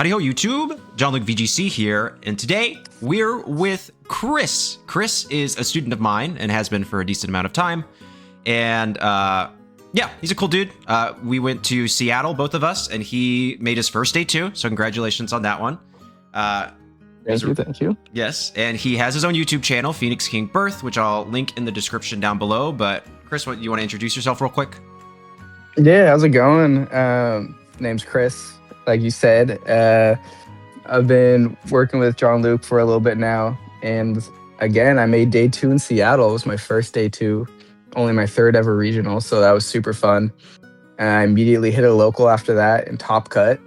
Howdy Ho YouTube, Jon-Luke VGC here, and today we're with Chris. Chris is a student of mine and has been for a decent amount of time, and yeah, he's a cool dude. We went to Seattle, both of us, and he made his first day too, so congratulations on that one. Thank you. Yes, and he has his own YouTube channel, Phoenix King Birth, which I'll link in the description down below, but Chris, you want to introduce yourself real quick? Yeah, how's it going? Name's Chris, like you said. I've been working with Jon-Luke for a little bit now, and again, I made day 2 in Seattle. It was my first day 2, only my 3rd ever regional, so that was super fun. I immediately hit a local after that in Top Cut.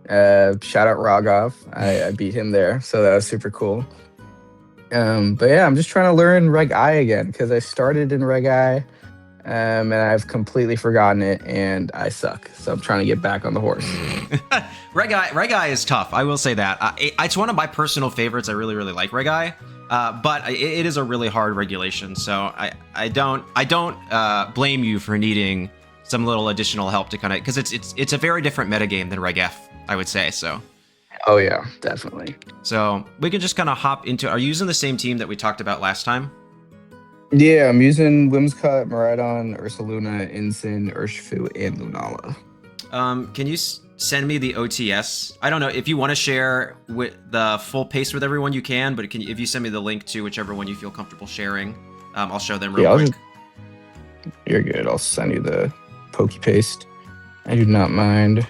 Shout out Rogov. I beat him there, so that was super cool. But yeah, I'm just trying to learn Reg I again because I started in Reg I, and I've completely forgotten it, and I suck. So I'm trying to get back on the horse. Reg I is tough. I will say that. It's one of my personal favorites. I really like Reg I, but it is a really hard regulation. So I don't blame you for needing some little additional help to kind of, because it's a very different metagame than Reg F, I would say. So. Oh yeah, definitely. So we can just kind of hop into. Are you using the same team that we talked about last time? Yeah, I'm using Whimsicott, Miraidon, Ursaluna, Ensign, Urshifu, and Lunala. Can you send me the OTS? I don't know if you want to share with the full pace with everyone, you can. But if you send me the link to whichever one you feel comfortable sharing, I'll show them real quick. You're good. I'll send you the Poke Paste. I do not mind.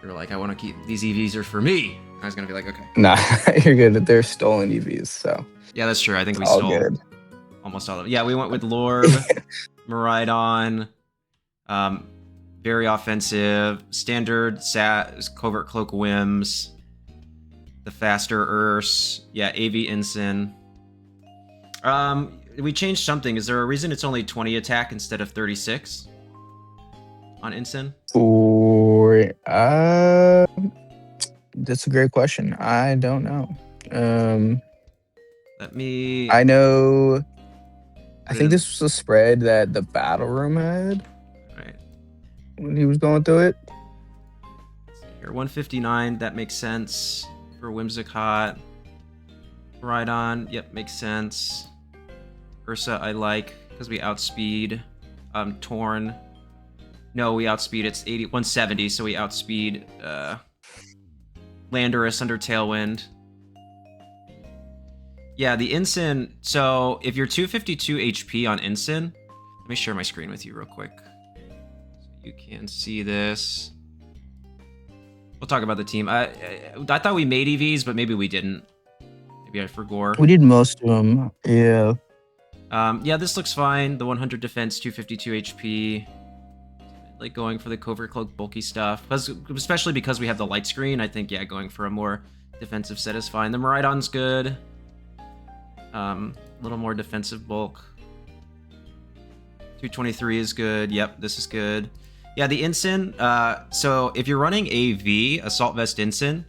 You're like, I want to keep these EVs are for me. I was gonna be like, okay. Nah, you're good. They're stolen EVs, so. Yeah, that's true. I think we all stole good. Almost all of them. Yeah, we went with Lorb, Miraidon, very offensive, standard Covert Cloak Whims, the faster Urs, yeah, AV Ensign. We changed something. Is there a reason it's only 20 attack instead of 36 on Ensign? Or that's a great question. I don't know. Let me. I know. I think this was a spread that the battle room had. Right. When he was going through it. Let's see here, 159. That makes sense for Whimsicott. Miraidon. Yep, makes sense. Ursa, I like because we outspeed. Torn. No, we outspeed. It's 170, so we outspeed Landorus under Tailwind. Yeah, the Ensign. So if you're 252 HP on Ensign, let me share my screen with you real quick so you can see this. We'll talk about the team. I thought we made EVs, but maybe we didn't. Maybe I forgot. We did most of them. Yeah. Yeah, this looks fine. The 100 defense, 252 HP. Like going for the Covert Cloak bulky stuff, especially because we have the light screen. I think, yeah, going for a more defensive set is fine. The Miraidon's good. A little more defensive bulk. 223 is good. Yep, this is good. Yeah, the Ensign. So if you're running AV, Assault Vest Ensign,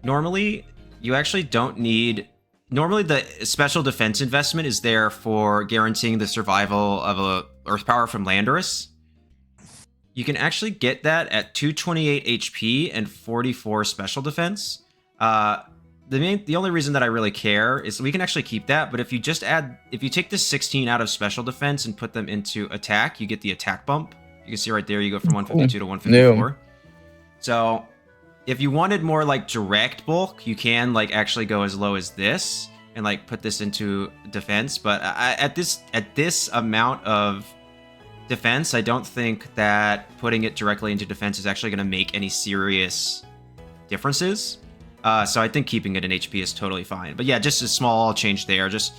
normally you actually don't need. Normally the special defense investment is there for guaranteeing the survival of a Earth Power from Landorus. You can actually get that at 228 HP and 44 special defense. The only reason that I really care is we can actually keep that, but if you take the 16 out of special defense and put them into attack, you get the attack bump. You can see right there, you go from 152 to 154. Yeah. So if you wanted more like direct bulk, you can like actually go as low as this and like put this into defense. But at this amount of defense, I don't think that putting it directly into defense is actually going to make any serious differences. So I think keeping it in HP is totally fine. But yeah, just a small change there, just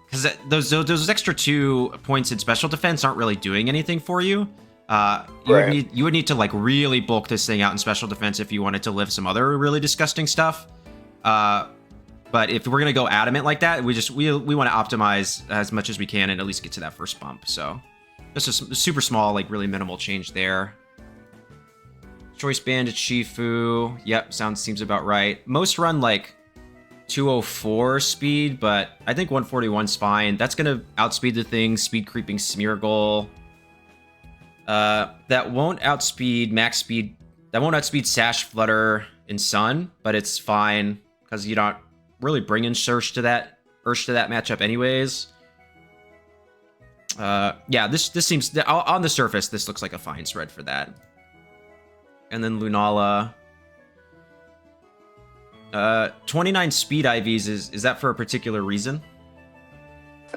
because those extra 2 points in special defense aren't really doing anything for you. You would need to like really bulk this thing out in special defense if you wanted to live some other really disgusting stuff. But if we're gonna go adamant like that, we want to optimize as much as we can and at least get to that first bump. So just a super small, like really minimal change there. Choice Bandit Shifu. Yep, seems about right. Most run like 204 speed, but I think 141's fine. That's gonna outspeed the thing. Speed creeping Smeargle. That won't outspeed max speed. That won't outspeed Sash, Flutter, and Sun, but it's fine because you're not really bringing Ursh to that matchup anyways. Yeah, this seems on the surface this looks like a fine spread for that. And then Lunala. 29 speed IVs is that for a particular reason?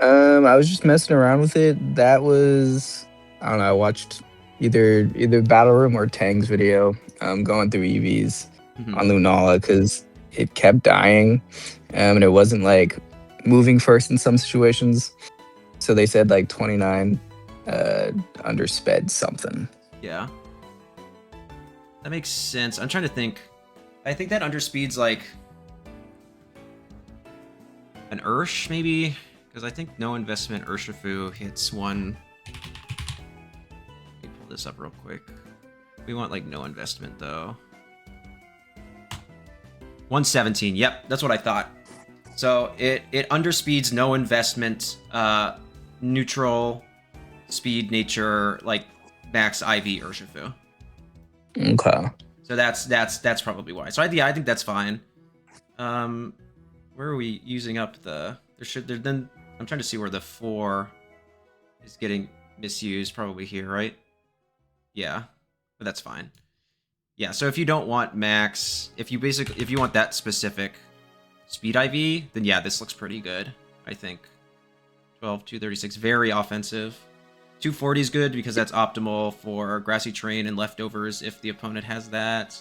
I was just messing around with it. That was, I don't know, I watched either Battle Room or Tang's video going through EVs on Lunala because it kept dying, and it wasn't like moving first in some situations. So they said like 29 undersped something. Yeah. That makes sense. I'm trying to think. I think that underspeed's like an Ursh, maybe? Because I think no investment Urshifu hits one. Let me pull this up real quick. We want like no investment though. 117. Yep, that's what I thought. So it underspeeds no investment, neutral speed nature, like max IV Urshifu. Okay. So that's probably why. So I think that's fine. Where are we using up the? Then I'm trying to see where the 4 is getting misused. Probably here, right? Yeah, but that's fine. Yeah. So if you don't want max, if you want that specific speed IV, then yeah, this looks pretty good. I think 12, 236, very offensive. 240 is good because that's optimal for grassy terrain and leftovers if the opponent has that.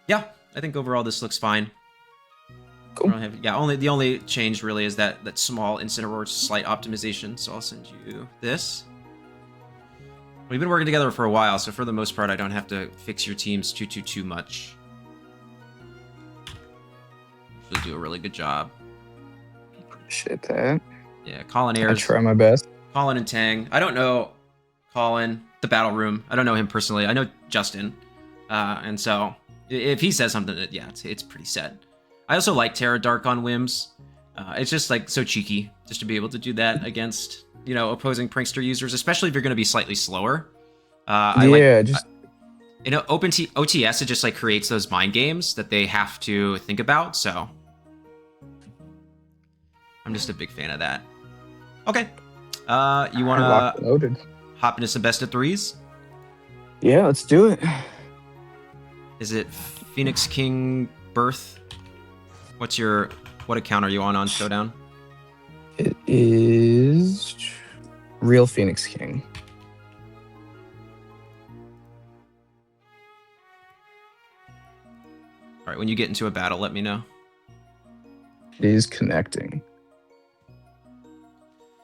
Yeah, I think overall this looks fine. Cool. The only change really is that small Incineroar slight optimization. So I'll send you this. We've been working together for a while, so for the most part, I don't have to fix your teams too much. You'll do a really good job. Appreciate that. Yeah, Colin Ayers. I try my best. Colin and Tang. I don't know Colin, the Battle Room. I don't know him personally. I know Justin. And so if he says something, yeah, it's pretty set. I also like Terra Dark on whims. It's just like so cheeky just to be able to do that against, opposing prankster users, especially if you're going to be slightly slower. OTS, it just like creates those mind games that they have to think about. So I'm just a big fan of that. Okay. You want to hop into some best of threes? Yeah, let's do it. Is it Phoenix King Birth? What account are you on Showdown? It is Real Phoenix King. All right, when you get into a battle, let me know. It is connecting.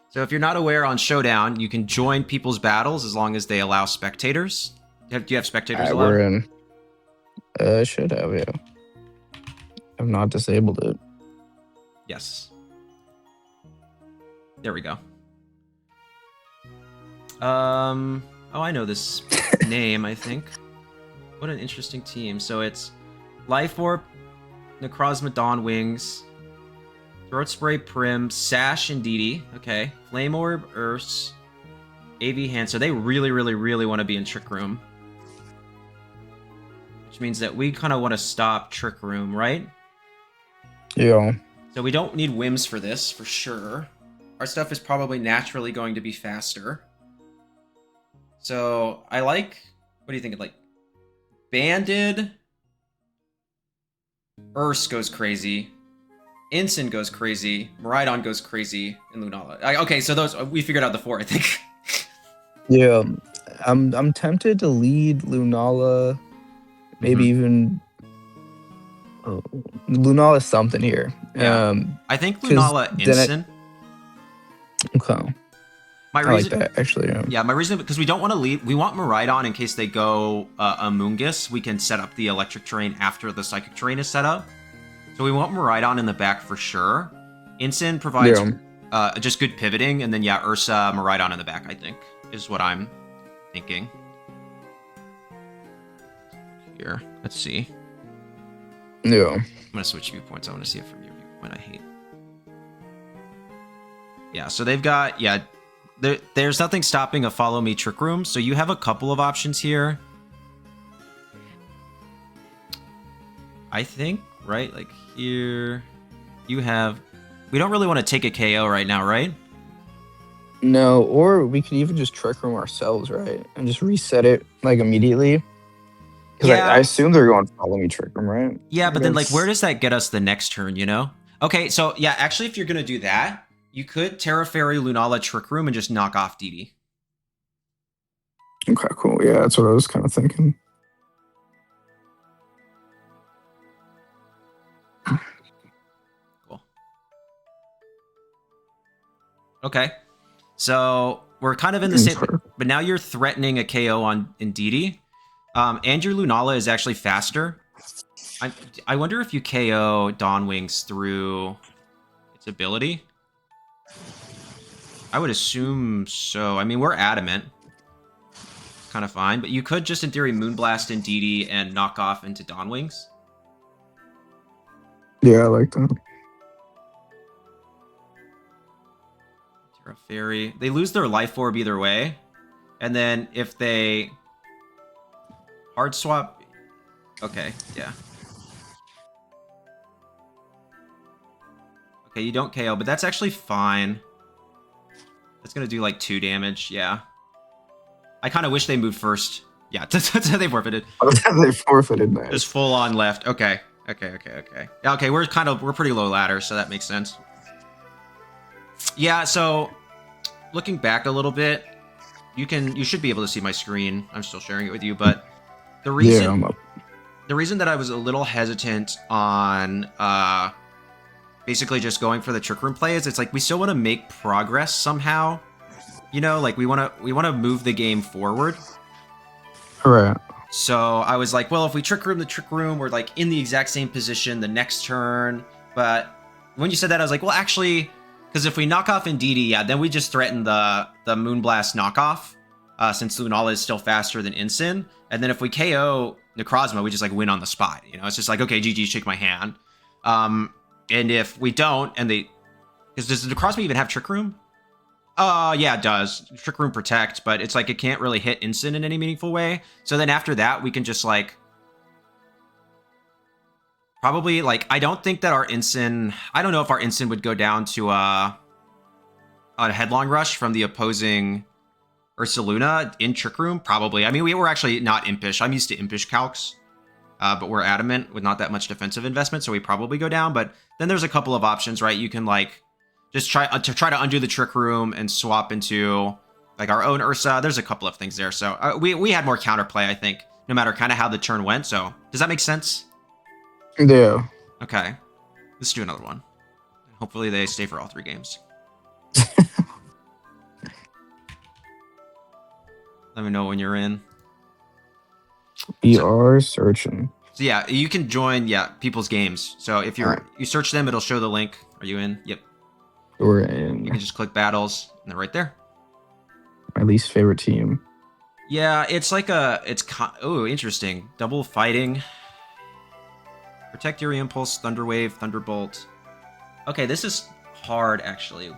So if you're not aware, on Showdown, you can join people's battles as long as they allow spectators. Do you have spectators allowed? We're in. Should have, yeah. I've not disabled it. Yes. There we go. Oh, I know this name, I think. What an interesting team. So it's Life Orb, Necrozma Dawn Wings, Throat Spray Prim, Sash and Didi. Okay. Flame Orb, Urse, AV Hand. So they really, really, really want to be in Trick Room. Which means that we kind of want to stop Trick Room, right? Yeah. So we don't need whims for this, for sure. Our stuff is probably naturally going to be faster. So I like... What do you think? Like, Banded... Urse goes crazy. Ensign goes crazy. Miraidon goes crazy. And Lunala. Okay, so those... We figured out the 4, I think. Yeah. I'm tempted to lead Lunala. Maybe even... Lunala something here. Yeah. I think Lunala Ensign. Okay. My reason, I like that, actually. Yeah, my reason, because we don't want to lead. We want Miraidon in case they go Amoonguss. We can set up the electric terrain after the psychic terrain is set up. So we want Miraidon in the back for sure. Ensign provides just good pivoting, and then yeah, Ursa, Miraidon in the back, I think, is what I'm thinking. Here, let's see. Yeah. I'm gonna switch viewpoints. I want to see it from your viewpoint. I hate. Yeah, so they've got there's nothing stopping a follow me Trick Room, so you have a couple of options here. I think, right? Like here, you have... We don't really want to take a KO right now, right? No, or we could even just Trick Room ourselves, right? And just reset it, like, immediately. Because I assume they're going to follow me Trick Room, right? Yeah, but then, like, where does that get us the next turn, you know? Okay, so, yeah, actually, if you're going to do that, you could Terra Fairy Lunala Trick Room and just knock off DD. Okay, cool. Yeah, that's what I was kind of thinking. Cool. Okay. So, we're kind of in the same... But now you're threatening a KO in DD. And your Lunala is actually faster. I wonder if you KO Dawn Wings through its ability. I would assume so. I mean, we're adamant. It's kind of fine. But you could just, in theory, Moonblast in DD and knock off into Dawn Wings. Yeah, I like that. Terra Fairy. They lose their Life Orb either way. And then if they... Hard swap... Okay, yeah. Okay, you don't KO, but that's actually fine. That's going to do like 2 damage, yeah. I kind of wish they moved first. Yeah, they forfeited. They forfeited, nice. Just full on left. Okay. Okay, we're pretty low ladder, so that makes sense. Yeah, so looking back a little bit, you should be able to see my screen. I'm still sharing it with you, but the reason that I was a little hesitant on basically just going for the Trick Room play is it's like we still want to make progress somehow. You know, like we want to move the game forward. Right. So I was like, well, if we Trick Room the Trick Room, we're like in the exact same position the next turn. But when you said that, I was like, well, actually, because if we knock off in DD, yeah, then we just threaten the Moonblast knockoff, since Lunala is still faster than Ensign. And then if we KO Necrozma, we just like win on the spot. You know, it's just like, okay, GG, shake my hand. And if we don't, and because does Necrozma even have Trick Room? Yeah, it does. Trick Room Protect, but it's like it can't really hit Ensign in any meaningful way. So then after that, we can just like... Probably, like, I don't think that our Ensign... I don't know if our Ensign would go down to a Headlong Rush from the opposing Ursaluna in Trick Room. Probably. I mean, we were actually not Impish. I'm used to Impish calcs. But we're adamant with not that much defensive investment, so we probably go down. But then there's a couple of options, right? You can, like... Just try to undo the Trick Room and swap into like our own Ursa. There's a couple of things there. So we had more counterplay, I think, no matter kind of how the turn went. So does that make sense? Yeah. Okay. Let's do another one. Hopefully they stay for all 3 games. Let me know when you're in. We are searching. So yeah, you can join people's games. So if you search them, it'll show the link. Are you in? Yep. We're in. You can just click battles, and they're right there. My least favorite team. Yeah, it's like oh, interesting. Double fighting. Protect your impulse, Thunderwave, Thunderbolt. Okay, this is hard, actually.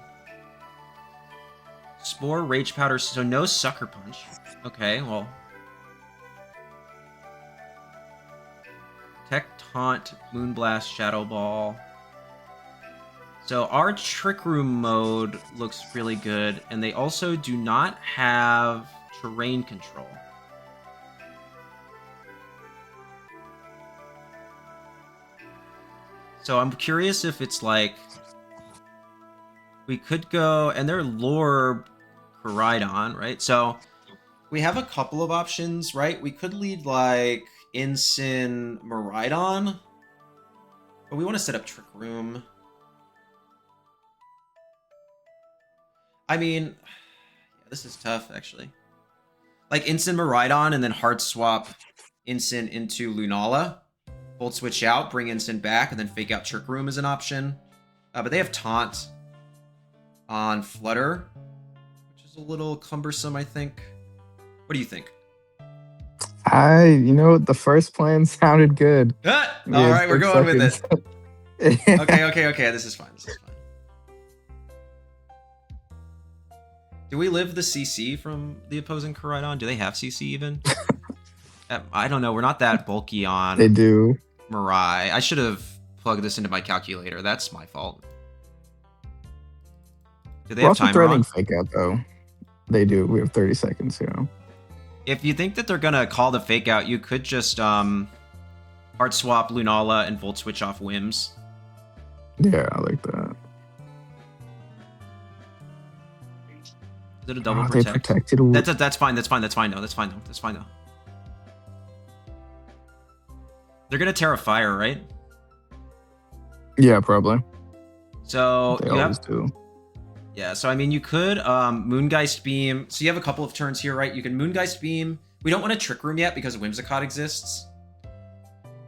Spore, Rage Powder, so no Sucker Punch. Okay, well. Tech, Taunt, Moonblast, Shadow Ball. So our Trick Room mode looks really good, and they also do not have terrain control. So I'm curious if it's like... We could go... And they're Lorb Koraidon, right? So we have a couple of options, right? We could lead like Ensign Miraidon. But we want to set up Trick Room. I mean, yeah, this is tough, actually. Like Ensign Miraidon and then hard swap Ensign into Lunala. Bolt switch out, bring Ensign back, and then fake out Trick Room as an option. But they have Taunt on Flutter, which is a little cumbersome, I think. What do you think? The first plan sounded good. All right, we're going with it. Okay, this is fine. Do we live the CC from the opposing Koraidon? Do they have CC even? I don't know. We're not that bulky on They do. Mirai. I should have plugged this into my calculator. That's my fault. Do they We're have also timer threatening on? fake out though. They do. We have 30 seconds, you know. If you think that they're gonna call the fake out, you could just hard swap Lunala and Volt Switch off Whims. Yeah, I like that. Is it a double They protect? protected. That's fine. That's fine. That's fine. No, that's fine though. That's fine though. They're gonna Terra Fire, right? Yeah, probably. So They you always have, do. yeah. So I mean, you could Moongeist Beam. So you have a couple of turns here, right? You can Moongeist Beam. We don't want a Trick Room yet because Whimsicott exists,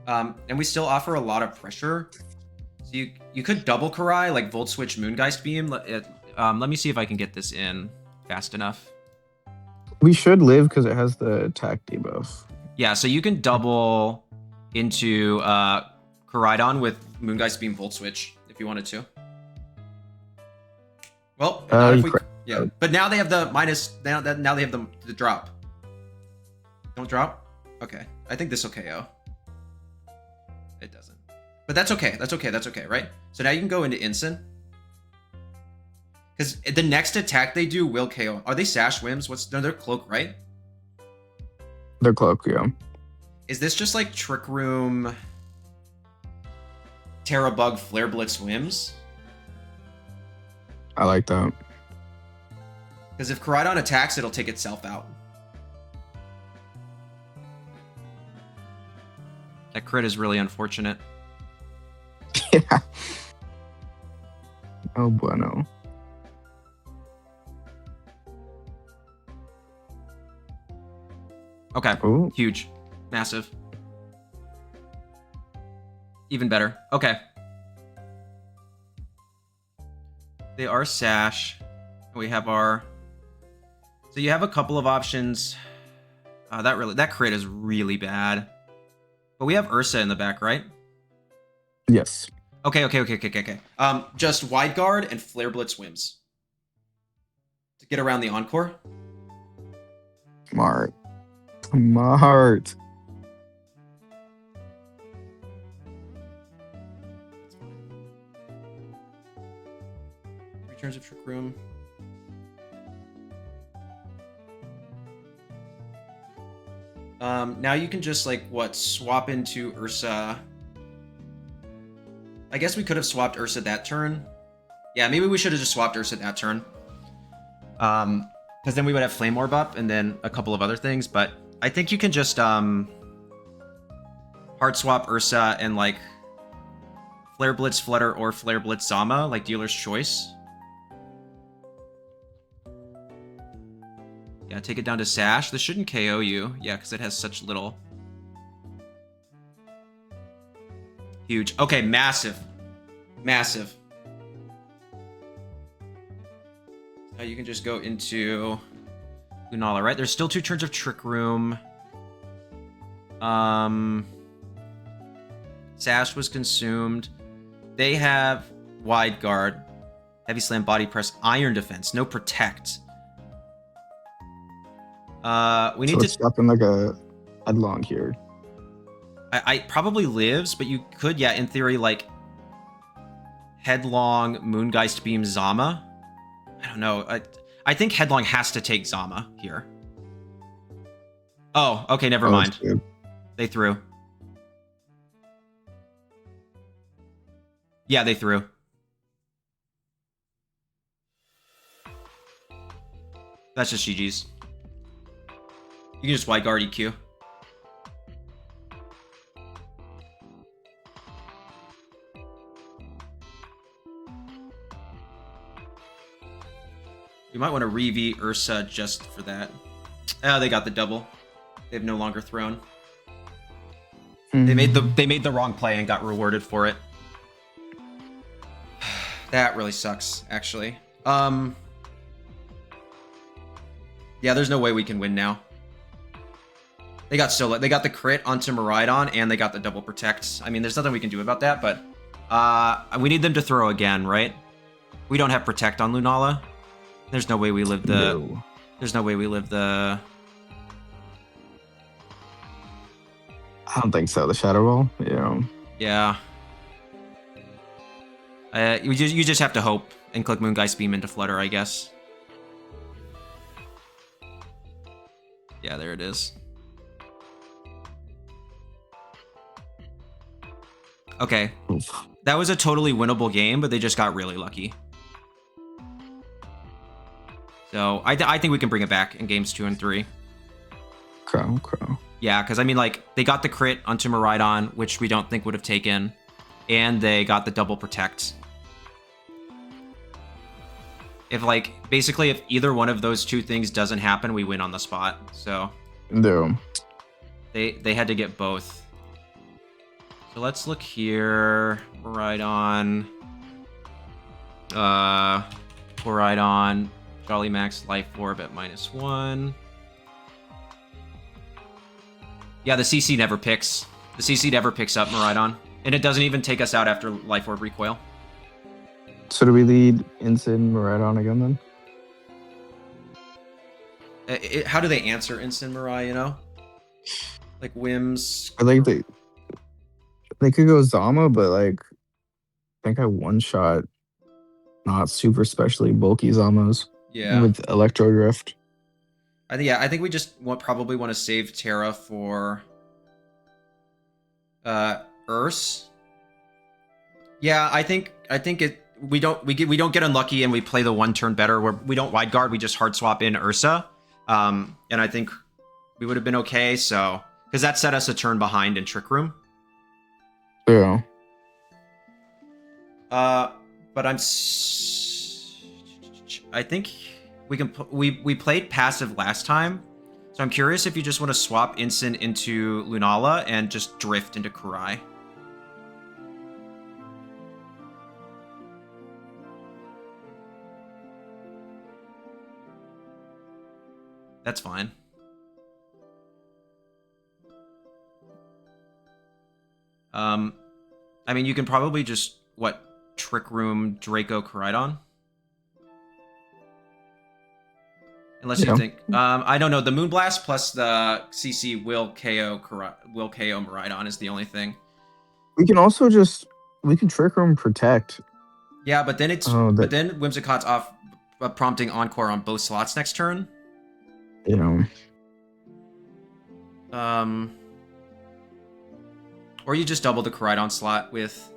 and we still offer a lot of pressure. So you could double Karai, like Volt Switch Moongeist Beam. Let me see if I can get this in fast enough. We should live because it has the attack debuff. Yeah, so you can double into Koraidon with Moongeist Beam Volt Switch if you wanted to. Well, not if we, yeah, but now they have the minus. Now they have the drop. Don't drop. Okay, I think this will KO. It doesn't, but that's okay. That's okay. That's okay, right? So now you can go into Incin. Because the next attack they do will KO. Are they Sash Whims? No, they're Cloak, right? They're cloak, yeah. Is this just like Trick Room, Terra Bug, Flare Blitz Whims? I like that. Because if Koraidon attacks, it'll take itself out. That crit is really unfortunate. Yeah. Oh, bueno. Okay. Ooh. Huge. Massive. Even better. Okay. They are Sash. We have our... So you have a couple of options. That crit is really bad. But we have Ursa in the back, right? Yes. Okay. Just Wide Guard and Flare Blitz Whims. To get around the Encore. Smart. 3 turns of Trick Room. Now you can just swap into Ursa. I guess we could have swapped Ursa that turn. Yeah, maybe we should have just swapped Ursa that turn. Because then we would have Flame Orb up and then a couple of other things, but I think you can just hard swap Ursa and Flare Blitz Flutter or Flare Blitz Zama, like dealer's choice. Yeah, take it down to Sash. This shouldn't KO you. Yeah, because it has such little. Huge. Okay, massive. Massive. Now you can just go into Lunala, right? There's still 2 turns of Trick Room. Sash was consumed. They have Wide Guard, Heavy Slam, Body Press, Iron Defense, no Protect. We need to stop in a headlong here. I probably lives, but you could, yeah, in theory, Headlong, Moongeist Beam, Zama. I don't know. I think Headlong has to take Zama here. Oh, okay, never mind. They threw. Yeah, they threw. That's just GG's. You can just Wide Guard EQ. You might want to re-V Ursa just for that. Oh, they got the double. They've no longer thrown. They made the wrong play and got rewarded for it. That really sucks, actually. Yeah, there's no way we can win now. They got the crit onto Miraidon and they got the double protect. I mean, there's nothing we can do about that, but we need them to throw again, right? We don't have protect on Lunala. There's no way we live the... No. There's no way we live the... I don't think so. The Shadow Ball? Yeah. Yeah. You just have to hope and click Moongeist Beam into Flutter, I guess. Yeah, there it is. Okay. Oof. That was a totally winnable game, but they just got really lucky. So I think we can bring it back in games 2 and 3. Crow. Yeah, because I mean, like, they got the crit onto Miraidon, which we don't think would have taken, and they got the double protect. If, like, basically, if either one of those two things doesn't happen, we win on the spot. So No. they had to get both. So let's look here. Miraidon. Miraidon. Jolly Max Life Orb at -1. Yeah, the CC never picks. The CC never picks up Miraidon. And it doesn't even take us out after Life Orb Recoil. So do we lead Ensign Miraidon again then? How do they answer Instant Mirai, you know? Like Whims. I think they could go Zama, but like I think I one shot not super specially bulky Zamos. Yeah. With Electro Drift. I think we just probably want to save Terra for Urs. Yeah, I think we don't get unlucky and we play the one turn better where we don't wide guard, we just hard swap in Ursa. And I think we would have been okay, so because that set us a turn behind in Trick Room. Yeah. But I think we can we played passive last time, so I'm curious if you just want to swap Instant into Lunala and just drift into Kurai. That's fine. I mean, you can probably just Trick Room Draco Koraidon. Unless you think, I don't know. The Moonblast plus the CC will KO Miraidon is the only thing. We can also we can Trick Room Protect. Yeah, but then but then Whimsicott's off, prompting Encore on both slots next turn. You know. Or you just double the Koraidon slot with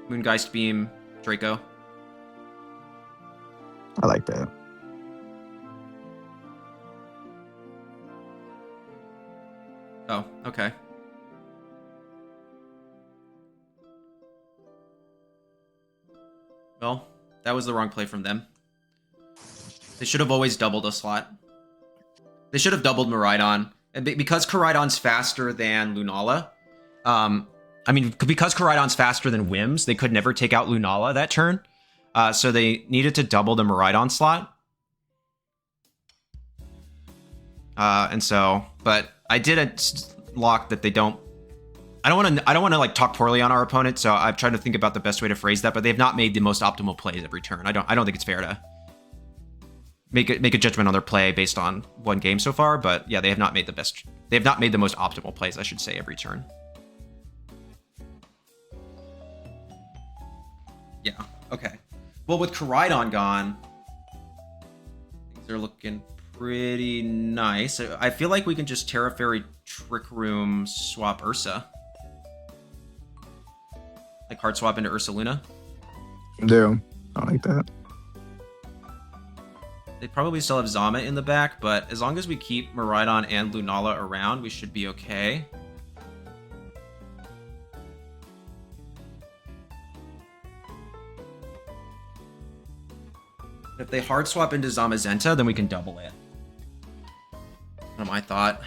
Moongeist Beam Draco. I like that. Oh, okay. Well, that was the wrong play from them. They should have always doubled a slot. They should have doubled Miraidon. And because Koraidon's faster than Lunala, I mean, because Koraidon's faster than Whims, they could never take out Lunala that turn. So they needed to double the Miraidon slot. And so, but I didn't lock that they don't. I don't want to like talk poorly on our opponent. So I've tried to think about the best way to phrase that. But they've not made the most optimal plays every turn. I don't think it's fair to make a judgment on their play based on one game so far. But yeah, they have not made the best. They have not made the most optimal plays, I should say, every turn. Yeah. Okay. Well, with Koraidon gone, things are looking pretty nice. I feel like we can just Terra Fairy Trick Room swap Ursa. Like hard swap into Ursa Luna. Do. I like that. They probably still have Zama in the back, but as long as we keep Miraidon and Lunala around, we should be okay. If they hard swap into Zamazenta, then we can double it. What my thought.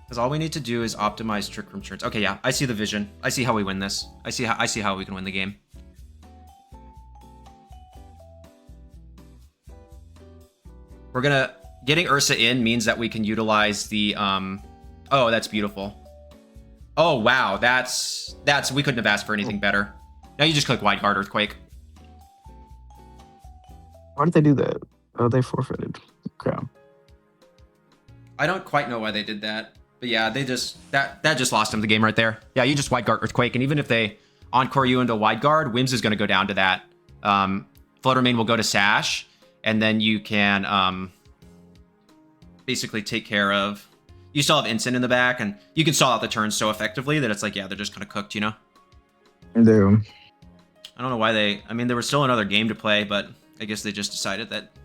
Because all we need to do is optimize Trick Room turns. Okay, yeah, I see the vision. I see how we win this. I see how we can win the game. We're gonna getting Ursa in means that we can utilize the oh, that's beautiful. Oh wow, that's we couldn't have asked for anything better. Now you just click wide guard earthquake. Why did they do that? Oh, they forfeited. Okay. I don't quite know why they did that, but yeah, they just that just lost them the game right there. Yeah, you just wide guard earthquake, and even if they encore you into wide guard, Wims is going to go down to that. Flutter Mane will go to Sash, and then you can basically take care of. You still have Instant in the back, and you can stall out the turns so effectively that it's like, yeah, they're just kind of cooked, you know? Do. I don't know why they. I mean, there was still another game to play, but I guess they just decided that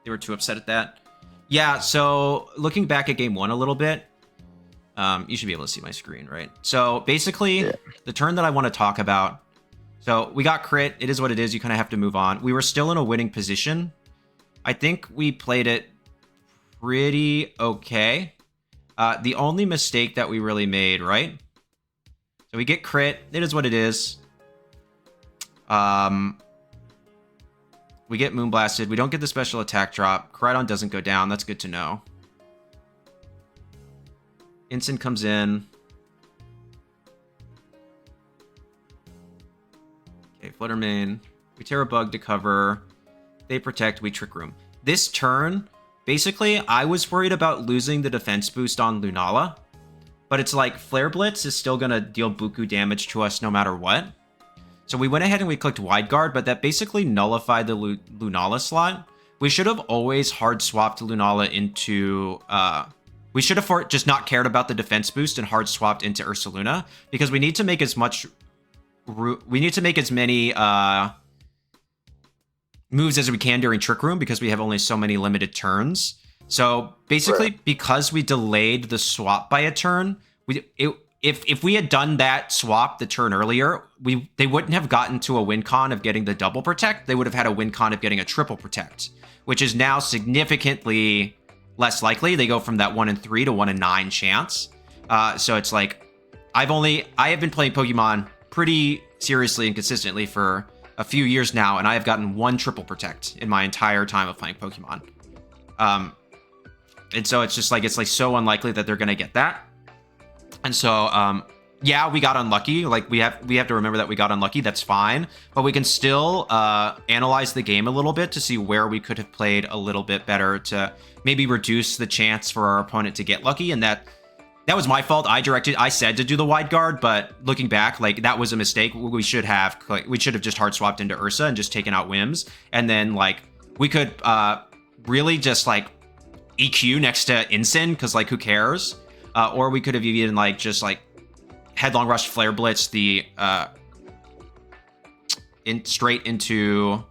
they were too upset at that. Yeah, so looking back at game one a little bit, you should be able to see my screen, right? So basically, the turn that I want to talk about, so we got crit. It is what it is. You kind of have to move on. We were still in a winning position. I think we played it pretty okay. The only mistake that we really made, right? So we get crit. It is what it is. We get Moonblasted. We don't get the special attack drop. Koraidon doesn't go down. That's good to know. Instant comes in. Okay, Flutter Mane. We tear a bug to cover. They protect. We Trick Room. This turn, basically, I was worried about losing the defense boost on Lunala. But it's like Flare Blitz is still going to deal buku damage to us no matter what. So we went ahead and we clicked wide guard, but that basically nullified the Lunala slot. We should have always hard swapped Lunala into... we should have just not cared about the defense boost and hard swapped into Ursaluna, because we need to make as much... We need to make as many moves as we can during Trick Room, because we have only so many limited turns. So basically, because we delayed the swap by a turn, if we had done that swap the turn earlier, they wouldn't have gotten to a win con of getting the double protect. They would have had a win con of getting a triple protect, which is now significantly less likely. They go from that 1 in 3 to 1 in 9 chance. So it's like, I have been playing Pokemon pretty seriously and consistently for a few years now, and I have gotten 1 triple protect in my entire time of playing Pokemon. And so it's just like, it's like so unlikely that they're going to get that. And so, yeah, we got unlucky. Like, we have to remember that we got unlucky. That's fine. But we can still analyze the game a little bit to see where we could have played a little bit better to maybe reduce the chance for our opponent to get lucky. And that was my fault. I said to do the wide guard, but looking back, like, that was a mistake. We should have just hard swapped into Ursa and just taken out Wims. And then, like, we could really just, like, EQ next to Incin, because, like, who cares? Or we could have even, like, just, like, Headlong Rush, Flare Blitz, the, straight into,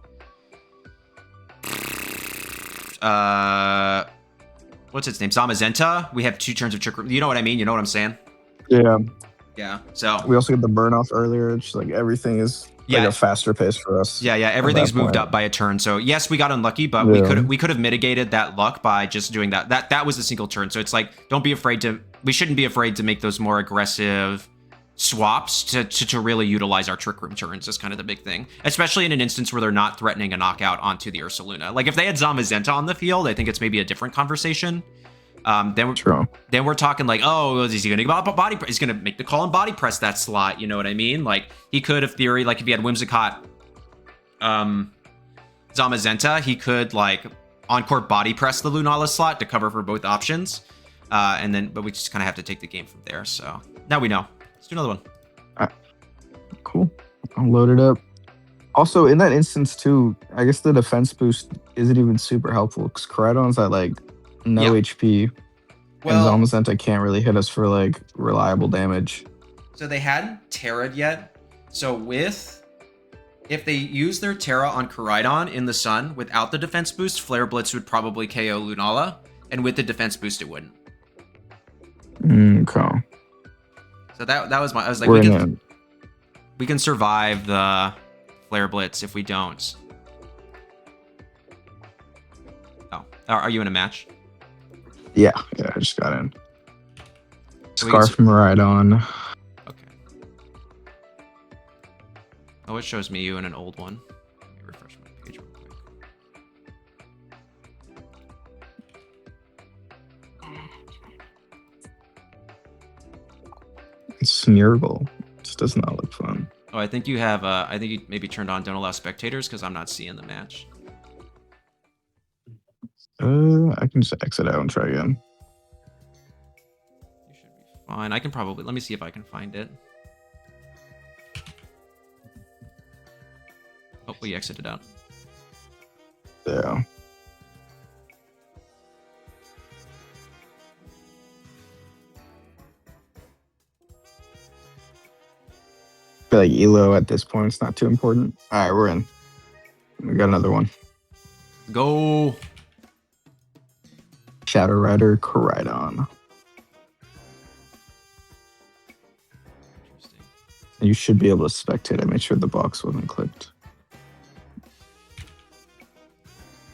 what's its name? Zamazenta. We have 2 turns of Trick Room. You know what I mean? You know what I'm saying? Yeah. Yeah, so. We also get the burn off earlier. It's like everything is like a faster pace for us. Yeah, everything's moved up by a turn. So yes, we got unlucky, but we could have mitigated that luck by just doing that. That was a single turn. So it's like, we shouldn't be afraid to make those more aggressive swaps to really utilize our Trick Room turns. Is kind of the big thing, especially in an instance where they're not threatening a knockout onto the Ursaluna. Like, if they had Zamazenta on the field, I think it's maybe a different conversation. Then we're talking like, oh, is he gonna body? He's gonna make the call and body press that slot. You know what I mean? Like, he could, in theory, like, if he had Whimsicott, Zamazenta, he could, like, on-court body press the Lunala slot to cover for both options. But we just kind of have to take the game from there. So now we know. Let's do another one. All right. Cool. I'll load it up. Also, in that instance too, I guess the defense boost isn't even super helpful, because Koraidon's at, like, no HP. Well, and Zamazenta can't really hit us for, like, reliable damage. So they hadn't Terra'd yet. So if they use their Terra on Koraidon in the sun without the defense boost, Flare Blitz would probably KO Lunala, and with the defense boost, it wouldn't. Okay. So that was I was like, we can survive the Flare Blitz if we don't. Oh, are you in a match? Yeah, I just got in. Scarf from Koraidon. Okay. Oh, it shows me you in an old one. Let me refresh my page real quick. Snurgle. This does not look fun. Oh, I think you have. I think you maybe turned on don't allow spectators because I'm not seeing the match. I can just exit out and try again. You should be fine. I can probably. Let me see if I can find it. Oh, we exited out. Yeah. I feel like Elo at this point it's not too important. All right, we're in. We got another one. Go. Shadow Rider Koraidon. Interesting. You should be able to spectate. I made sure the box wasn't clicked.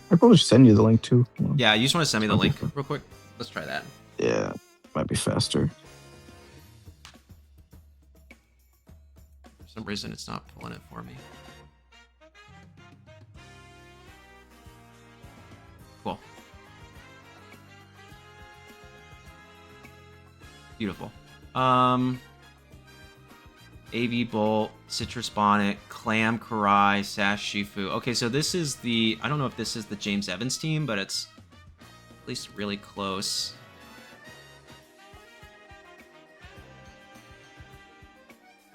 I probably should send you the link too. Yeah, you just want to send me the link real quick. Let's try that. Yeah, might be faster. For some reason, it's not pulling it for me. Cool. Beautiful. AV Bolt, Citrus Bonnet, Clam Karai, Sash Shifu. Okay, so this is the... I don't know if this is the James Evans team, but it's at least really close.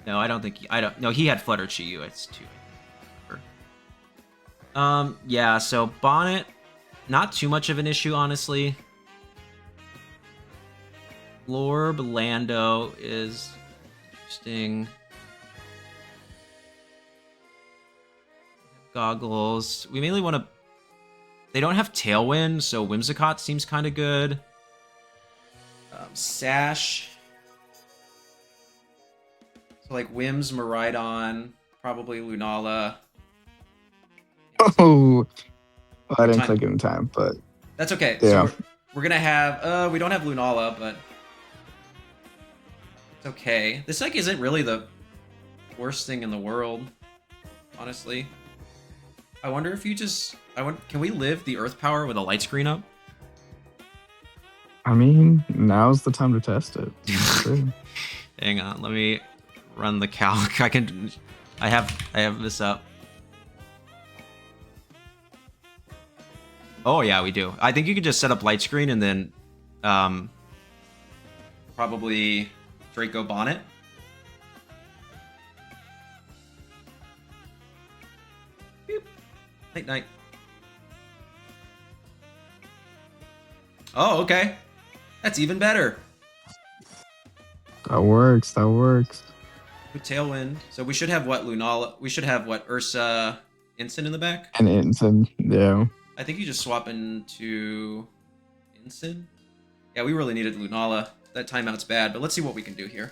No, I don't think... No, he had Flutter Chi-Yu. It's too... Yeah, so Bonnet, not too much of an issue, honestly. Lorb Lando is interesting. Goggles. We mainly want to... They don't have Tailwind, so Whimsicott seems kind of good. Sash. So like Whims, Miraidon, probably Lunala. Oh, I didn't click it in time, but... That's okay. Yeah. So we're going to have... we don't have Lunala, but... It's okay. This deck isn't really the worst thing in the world, honestly. I wonder if you just... Can we live the Earth Power with a light screen up? I mean, now's the time to test it. Hang on, let me run the calc. I have this up. Oh yeah, we do. I think you could just set up light screen and then probably Draco Bonnet. Beep. Night night. Oh, okay. That's even better. That works. That works. With Tailwind. So we should have what, Lunala? We should have what, Ursa Instant in the back? And Instant, yeah. I think you just swap into Instant. Yeah, we really needed Lunala. That timeout's bad, but let's see what we can do here.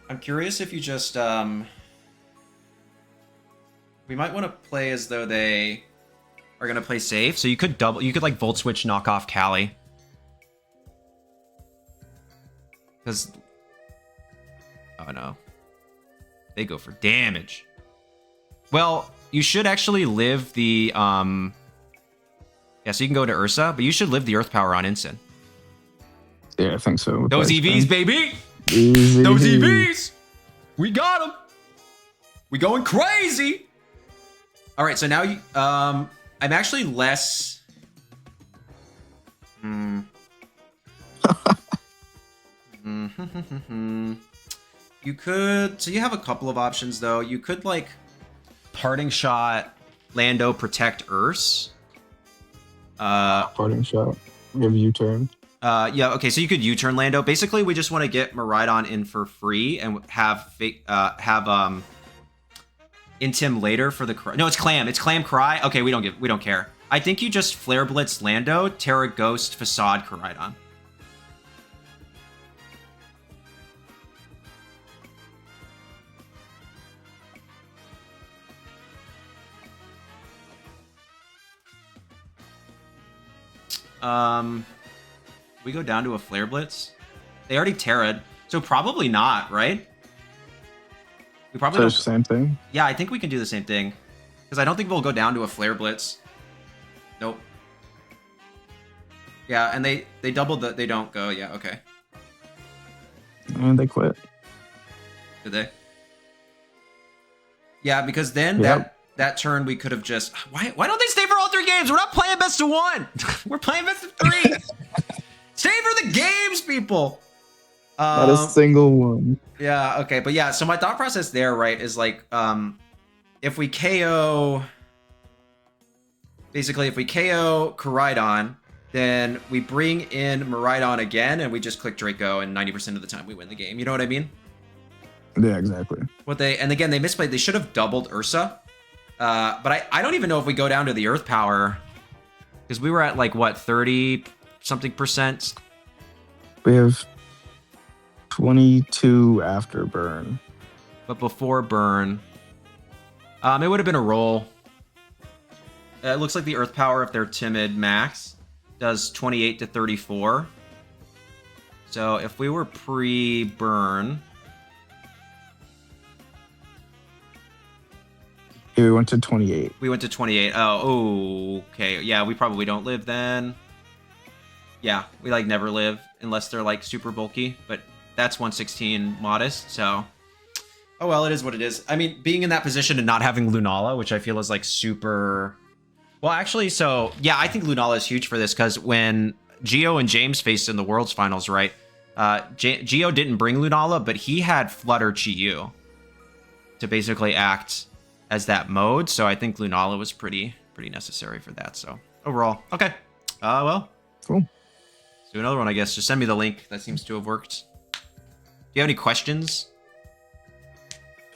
I'm curious if you just, we might want to play as though they are going to play safe. So you could like Volt Switch knock off Callie. Because, oh no. They go for damage. Well, you should actually live the, yeah, so you can go to Ursa, but you should live the Earth Power on Instant. Yeah, I think so. Those EVs, baby! Easy. Those EVs! We got them! We going crazy! Alright, so now you, I'm actually less... You could... So you have a couple of options, though. You could, like, Parting Shot, Lando, Protect Urs. Parting Shot. Give U-turn. Yeah, okay, so you could U-turn Lando. Basically, we just want to get Miraidon in for free and have Intim later for the... No, it's Clam. It's Clam Cry. Okay, we don't care. I think you just Flare Blitz Lando, Terra Ghost, Facade, Koraidon. We go down to a Flare Blitz. They already Terra'd, so probably not, right? We probably So same thing? Yeah, I think we can do the same thing. Because I don't think we'll go down to a Flare Blitz. Nope. Yeah, and they doubled the... They don't go. Yeah, okay. And they quit. Did they? Yeah, because then that turn we could have just... Why don't they stay for all 3 games? We're not playing best of 1. We're playing best of 3. Stay for the games, people. Not a single one. Yeah, okay. But yeah, so my thought process there, right, is like, if we KO... Basically, if we KO Koraidon, then we bring in Miraidon again, and we just click Draco, and 90% of the time we win the game. You know what I mean? Yeah, exactly. And again, they misplayed. They should have doubled Ursa. But I don't even know if we go down to the Earth Power. Because we were at, like, what, 30-something%? We have 22 after burn. But before burn, it would have been a roll. It looks like the Earth Power, if they're timid max, does 28 to 34. So if we were pre-burn... Yeah, we went to 28. We went to 28. Oh, okay. Yeah, we probably don't live then. Yeah, we like never live unless they're like super bulky, but that's 116 modest, so... Oh well, it is what it is. I mean, being in that position and not having Lunala, which I feel is like super... Well, actually, so, yeah, I think Lunala is huge for this, because when Gio and James faced in the Worlds Finals, right, Gio didn't bring Lunala, but he had Flutter Chi-Yu to basically act as that mode, so I think Lunala was pretty necessary for that, so overall, okay. Well, cool. Let's do another one, I guess. Just send me the link. That seems to have worked. Do you have any questions?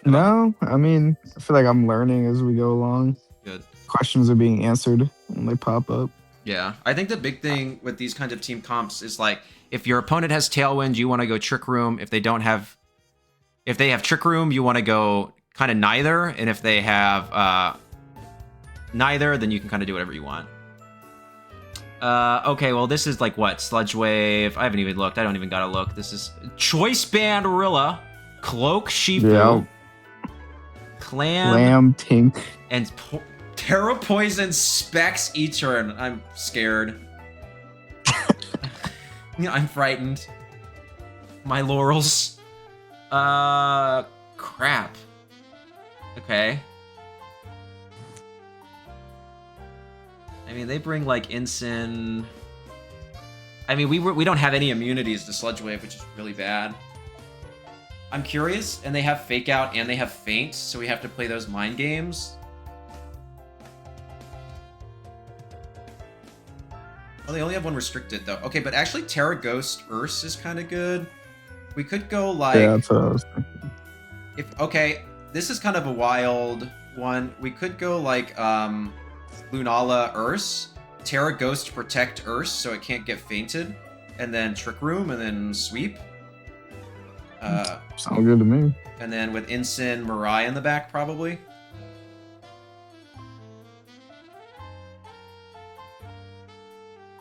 No, I mean, I feel like I'm learning as we go along. Good. Questions are being answered when they pop up. Yeah, I think the big thing with these kinds of team comps is like, if your opponent has Tailwind, you want to go Trick Room. If they have Trick Room, you want to go kind of neither. And if they have neither, then you can kind of do whatever you want. Okay, well, this is like what? Sludge Wave. I haven't even looked. I don't even gotta look. This is Choice Band Rilla, Cloak Shifu, Yeah. Clam, Tink, and Terra Poison Specs E-Turn. I'm scared. I'm frightened. My laurels. Crap. Okay. I mean, they bring like Ensign. I mean, we don't have any immunities to Sludge Wave, which is really bad. I'm curious, and they have Fake Out and they have Faint, so we have to play those mind games. Oh, they only have one restricted, though. Okay, but actually Terra Ghost Urse is kind of good. We could go, like... Yeah, that's what I was thinking. Okay, this is kind of a wild one. We could go, like, Lunala Urse, Terra Ghost Protect Urse, so it can't get fainted, and then Trick Room, and then Sweep. Sounds good to me. And then with Ensign, Mirai in the back, probably.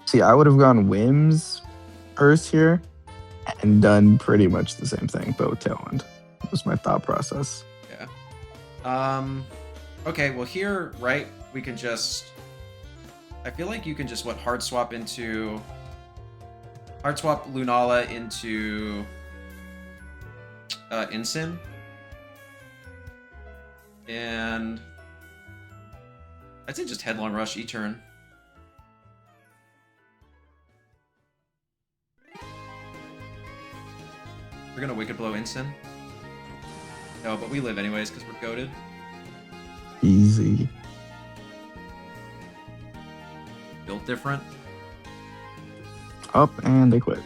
See, I would have gone Whims Earth here and done pretty much the same thing, but with Tailwind. That was my thought process. Yeah. Okay, well here, right, we can just... I feel like you can just, hard swap Lunala into... Ensign. And... I'd say just Headlong Rush E-Turn. We're gonna Wicked Blow Ensign. No, but we live anyways because we're goated. Easy. Built different. Up and they quit.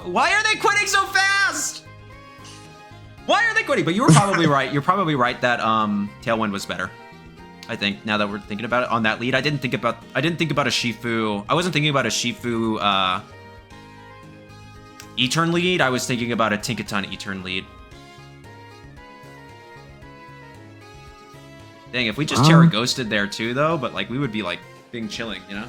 Why are they quitting so fast? Why are they quitting? But you were probably right. You're probably right that Tailwind was better. I think now that we're thinking about it on that lead, I didn't think about a Shifu. I wasn't thinking about a Shifu E-turn lead. I was thinking about a Tinkaton E-turn lead. Dang, if we just Terra Ghosted there too, though, but like we would be like being chilling, you know?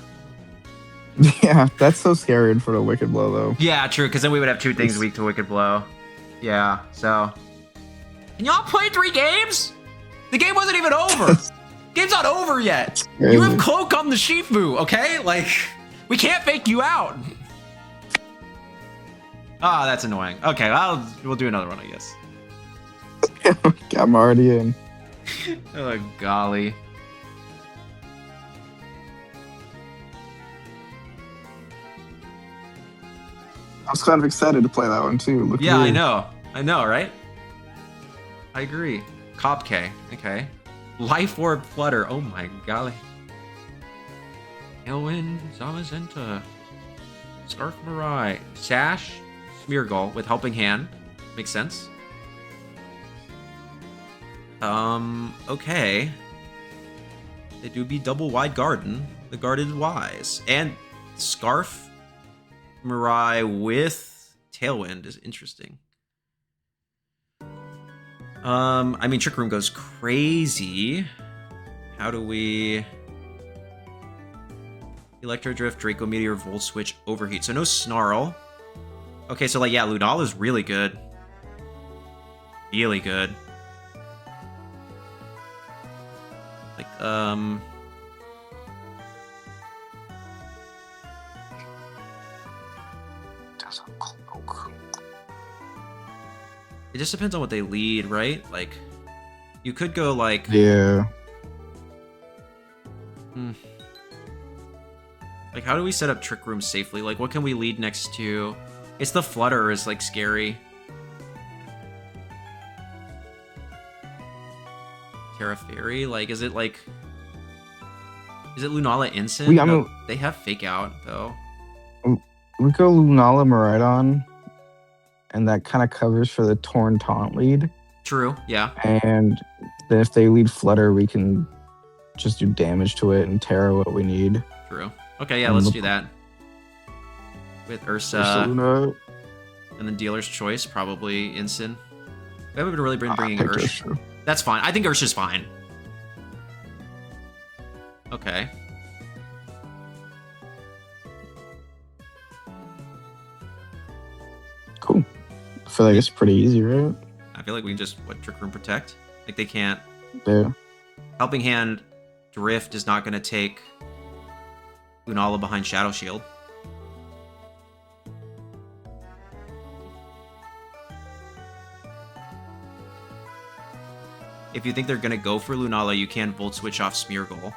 Yeah, that's so scary for the Wicked Blow, though. Yeah, true, because then we would have 2 things weak to Wicked Blow. Yeah, so. And y'all played 3 games? The game wasn't even over. Game's not over yet. You have Cloak on the Shifu, okay? Like, we can't fake you out. Ah, that's annoying. Okay, we'll do another one, I guess. I'm already in. Oh, golly. I was kind of excited to play that one too. Look Yeah, I here. know. I know, right? I agree. Cop K. Okay. Life Orb Flutter. Oh my golly. Tailwind, Zamazenta. Scarf Mirai. Sash, Smeargle with Helping Hand. Makes sense. Okay. They do be double wide garden. The guarded wise. And Scarf Mirai with Tailwind is interesting. I mean, Trick Room goes crazy. How do we... Electro Drift, Draco Meteor, Volt Switch, Overheat. So no Snarl. Okay, so like, yeah, Lunala's really good. Really good. Like, it just depends on what they lead, right? Like, you could go like... Yeah. Like, how do we set up Trick Room safely? Like, what can we lead next to? It's the Flutter is, like, scary. Terra Fairy? Like, is it, like... Is it Lunala Ensign? No, they have Fake Out, though. We go Lunala Miraidon, and that kind of covers for the Torn Taunt lead. True, yeah. And then if they lead Flutter, we can just do damage to it and Terra what we need. True. Okay, yeah, let's do that. With Ursa. Luna. And then Dealer's Choice, probably Ensign. We haven't really been bringing Ursa. That's fine. I think Ursa's fine. Okay. Cool. I feel like it's pretty easy, right? I feel like we can just, Trick Room Protect? Like, they can't... Yeah. Helping Hand Drift is not going to take Lunala behind Shadow Shield. If you think they're going to go for Lunala, you can Volt Switch off Smeargle.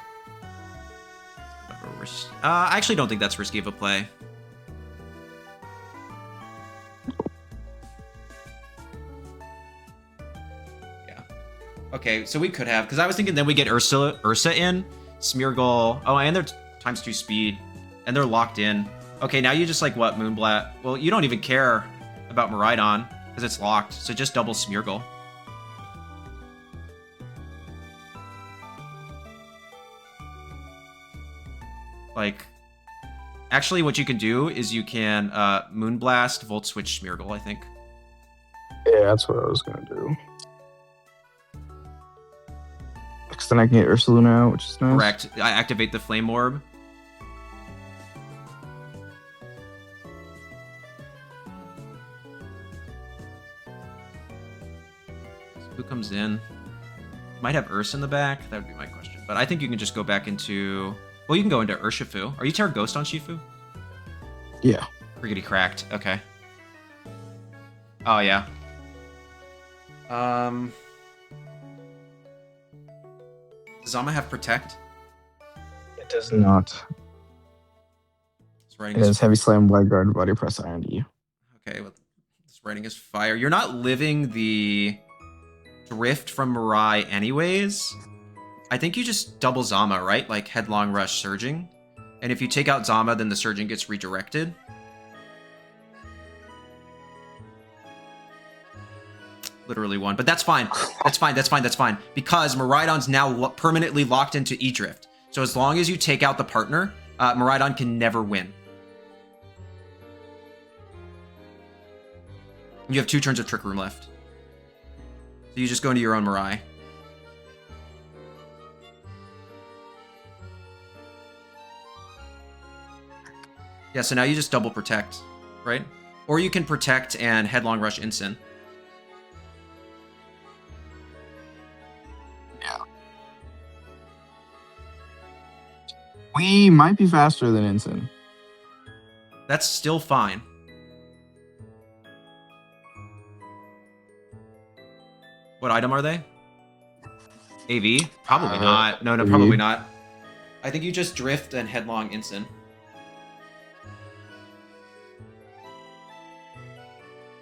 I actually don't think that's risky of a play. Yeah. Okay, so we could have, because I was thinking then we get Ursa in, Smeargle. Oh, and they're ×2 speed, and they're locked in. Okay, now you just like what, Moonblat? Well, you don't even care about Miraidon because it's locked, so just double Smeargle. Like, actually, what you can do is you can Moonblast, Volt Switch, Smeargle, I think. Yeah, that's what I was gonna do. Because then I can get Ursaluna out, which is nice. Correct. I activate the Flame Orb. So who comes in? Might have Ursa in the back. That would be my question. But I think you can just go back into... Well, you can go into Urshifu. Are you Terra Ghost on Shifu? Yeah. Riggedy cracked. Okay. Oh, yeah. Does Zama have Protect? It does not. It has Heavy Slam, Wide Guard, Body Press, Iron D. Okay, well, this writing is fire. You're not living the Drift from Mirai anyways. I think you just double Zama, right? Like Headlong Rush Surging. And if you take out Zama, then the Surging gets redirected. Literally one, but that's fine. That's fine, that's fine, that's fine. Because Miraidon's now permanently locked into E-Drift. So as long as you take out the partner, Miraidon can never win. You have 2 turns of Trick Room left. So you just go into your own Mirai. Yeah, so now you just double Protect, right? Or you can Protect and Headlong Rush Ensign. Yeah. We might be faster than Ensign. That's still fine. What item are they? AV? Probably not. No, AV. probably not. I think you just drift and headlong Ensign.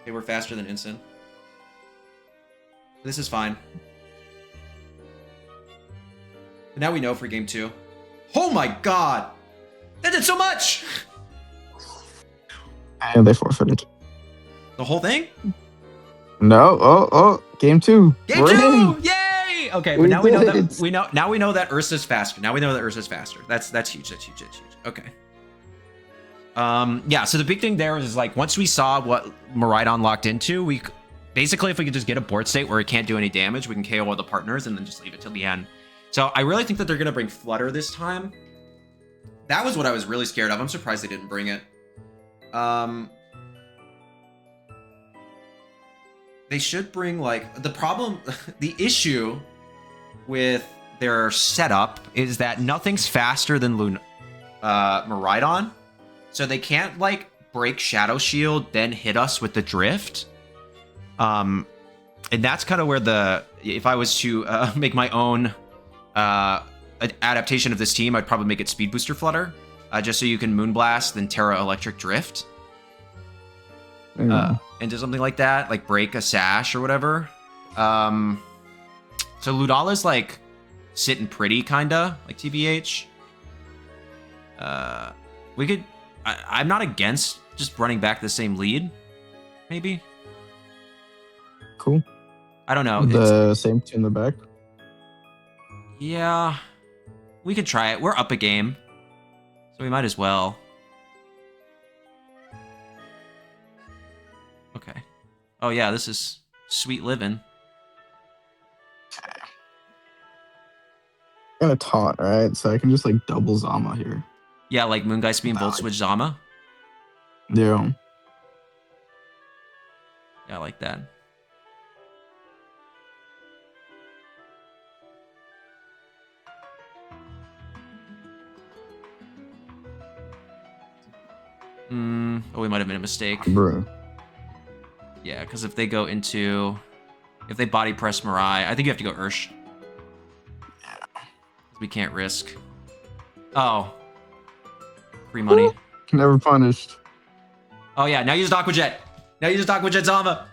Okay, we're faster than Ensign. This is fine. But now we know for game 2. Oh my god! That did so much! And they forfeited. The whole thing? No. Oh. Game 2. Game We're 2! in. Yay! Okay, but We now we know did that it. now we know that Ursa's faster. Now we know that Ursa's faster. That's huge. That's huge. That's huge. Okay. Yeah, so the big thing there is like once we saw what Miraidon locked into, we basically if we could just get a board state where it can't do any damage, we can KO all the partners and then just leave it till the end. So I really think that they're gonna bring Flutter this time. That was what I was really scared of. I'm surprised they didn't bring it. They should bring like the issue with their setup is that nothing's faster than Miraidon. So they can't like break Shadow Shield, then hit us with the drift. And that's kind of where if I was to make my own adaptation of this team, I'd probably make it Speed Booster Flutter, just so you can Moonblast, then Terra Electric Drift. And do something like that, like break a Sash or whatever. So Ludala's like sitting pretty, kinda, like TBH. We could... I'm not against just running back the same lead, maybe. Cool. I don't know. The same two in the back. Yeah, we could try it. We're up a game, so we might as well. Okay. Oh yeah, this is sweet living. Okay. I'm gonna taunt, right? So I can just like double Zama here. Yeah, like Moongeist being Volt Switch Zama. Yeah. Yeah, I like that. Oh, we might have made a mistake. Bro. Yeah, because if they go into... If they body press Mirai, I think you have to go Ursh. Yeah. We can't risk. Oh. Free money. Ooh, never punished. Oh yeah, now use Aquajet. Now use Aquajet Zama.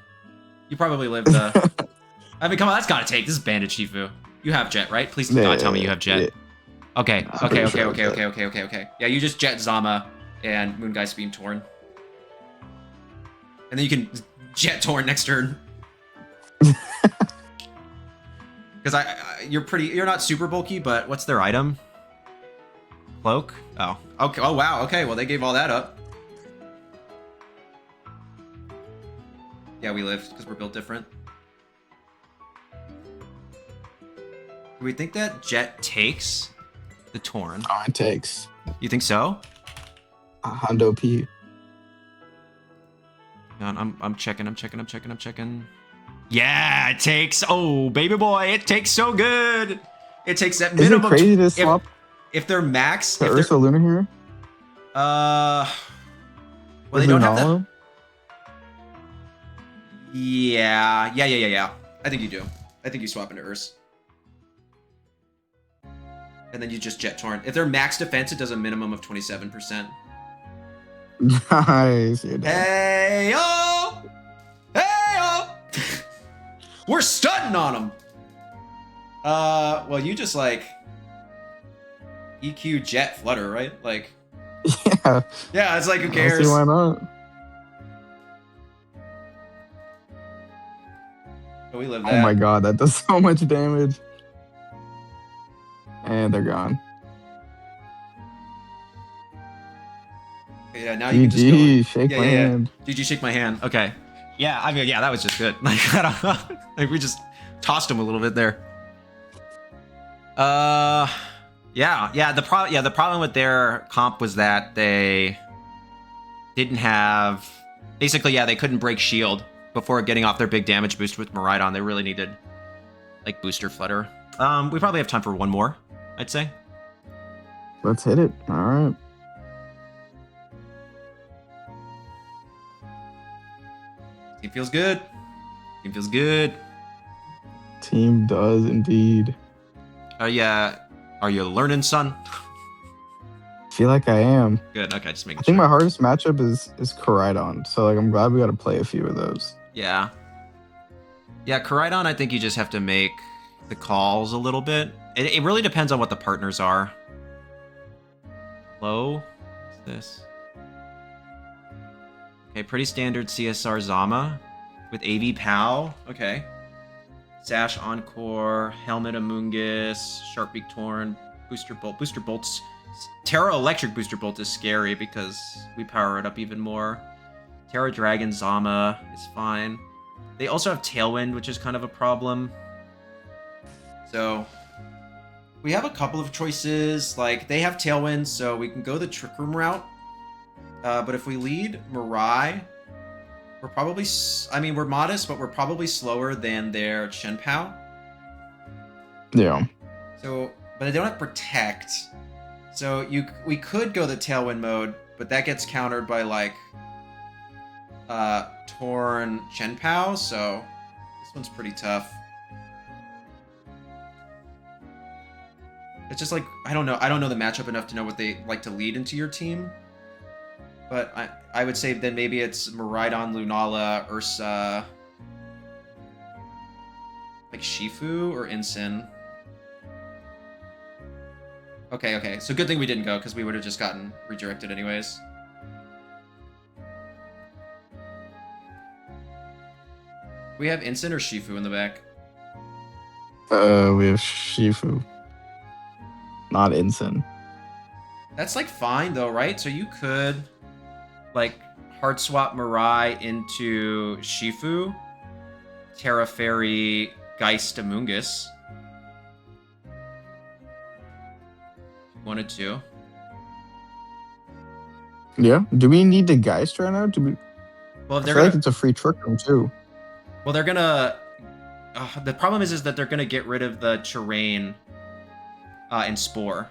You probably lived I mean, come on, that's gotta take. This is Bandit Shifu. You have Jet, right? Please do not tell me you have Jet. Yeah. Okay, I'm okay, pretty okay, sure okay, I okay, okay, okay, okay. Yeah, you just Jet Zama and Moongeist Beam Torn. And then you can Jet Torn next turn. Because you're not super bulky, but what's their item? Cloak? Oh, okay. Oh wow. Okay. Well, they gave all that up. Yeah, we lived because we're built different. Do we think that Jet takes the Torn? Oh, it takes. You think so? Hondo P. Hang on, I'm checking. I'm checking. Yeah, it takes. Oh, baby boy, it takes so good. It takes that minimum. Is it crazy to swap if they're max? the Ursa Luna here? Well, they don't have that. Yeah. I think you do. I think you swap into Urs. And then you just Jet Torrent. If they're max defense, it does a minimum of 27%. Nice. Hey yo! Hey yo! We're stunting on them. Well, you just like EQ Jet Flutter, right? Like, yeah. Yeah, it's like who I cares? don't see why not. Oh, we live that. Oh my god, that does so much damage. And they're gone. Yeah, now you can just go. GG, shake my hand. GG, shake my hand. Okay. Yeah, I mean, yeah, that was just good. Like, I don't know. Like, we just tossed him a little bit there. Yeah. The problem with their comp was that they didn't have. Basically, yeah, they couldn't break shield before getting off their big damage boost with Miraidon. They really needed like booster Flutter. We probably have time for one more, I'd say. Let's hit it. All right. Team feels good. Team feels good. Team does indeed. Yeah. Are you learning, son? Feel like I am. Good. Okay, just making I think sure. my hardest matchup is Koraidon. So like I'm glad we got to play a few of those. Yeah. Yeah, Koraidon, I think you just have to make the calls a little bit. It really depends on what the partners are. Hello? What's this? Okay, pretty standard CSR Zama with AV POW. Okay. Sash Encore, Helmet Amoongus, Sharpbeak Torn, Booster Bolt. Booster Bolt's... Terra Electric Booster Bolt is scary because we power it up even more. Terra Dragon Zama is fine. They also have Tailwind, which is kind of a problem. So we have a couple of choices. Like, they have Tailwind, so we can go the Trick Room route. But if we lead Mirai, we're probably... I mean, we're modest, but we're probably slower than their Shenpao. Yeah. So, but they don't have Protect. So we could go the Tailwind mode, but that gets countered by, like, Torn Shenpao, so this one's pretty tough. It's just like, I don't know the matchup enough to know what they like to lead into your team. But I would say then maybe it's Miraidon, Lunala, Ursa, like Shifu or Incin. Okay. So good thing we didn't go, because we would have just gotten redirected anyways. We have Incin or Shifu in the back? We have Shifu. Not Incin. That's, like, fine, though, right? So you could, like, hard swap Mirai into Shifu, Terra Fairy, Geist Amoongus. Wanted to. Yeah. Do we need the Geist right now? Well, if I they're feel like gonna, it's a free Trick Room too. well, they're gonna. The problem is that they're gonna get rid of the terrain, and Spore.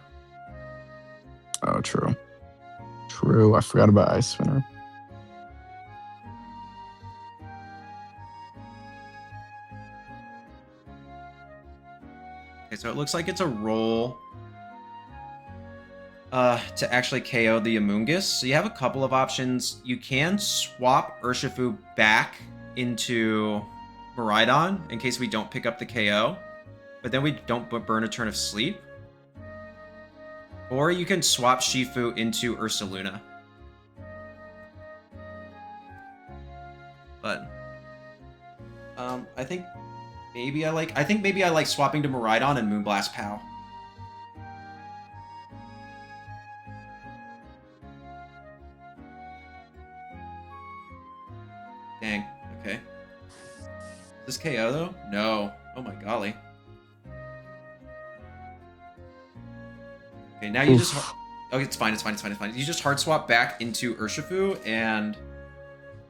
Oh, true. True. I forgot about Ice Spinner. Okay, so it looks like it's a roll to actually KO the Amoongus. So you have a couple of options. You can swap Urshifu back into Miraidon in case we don't pick up the KO, but then we don't burn a turn of sleep. Or you can swap Shifu into Ursaluna. But I think maybe I like swapping to Miraidon and Moonblast POW. Dang. Okay. Is this KO though? No. Oh my golly. Okay, now you Oof. just... Okay, it's fine. You just hard swap back into Urshifu and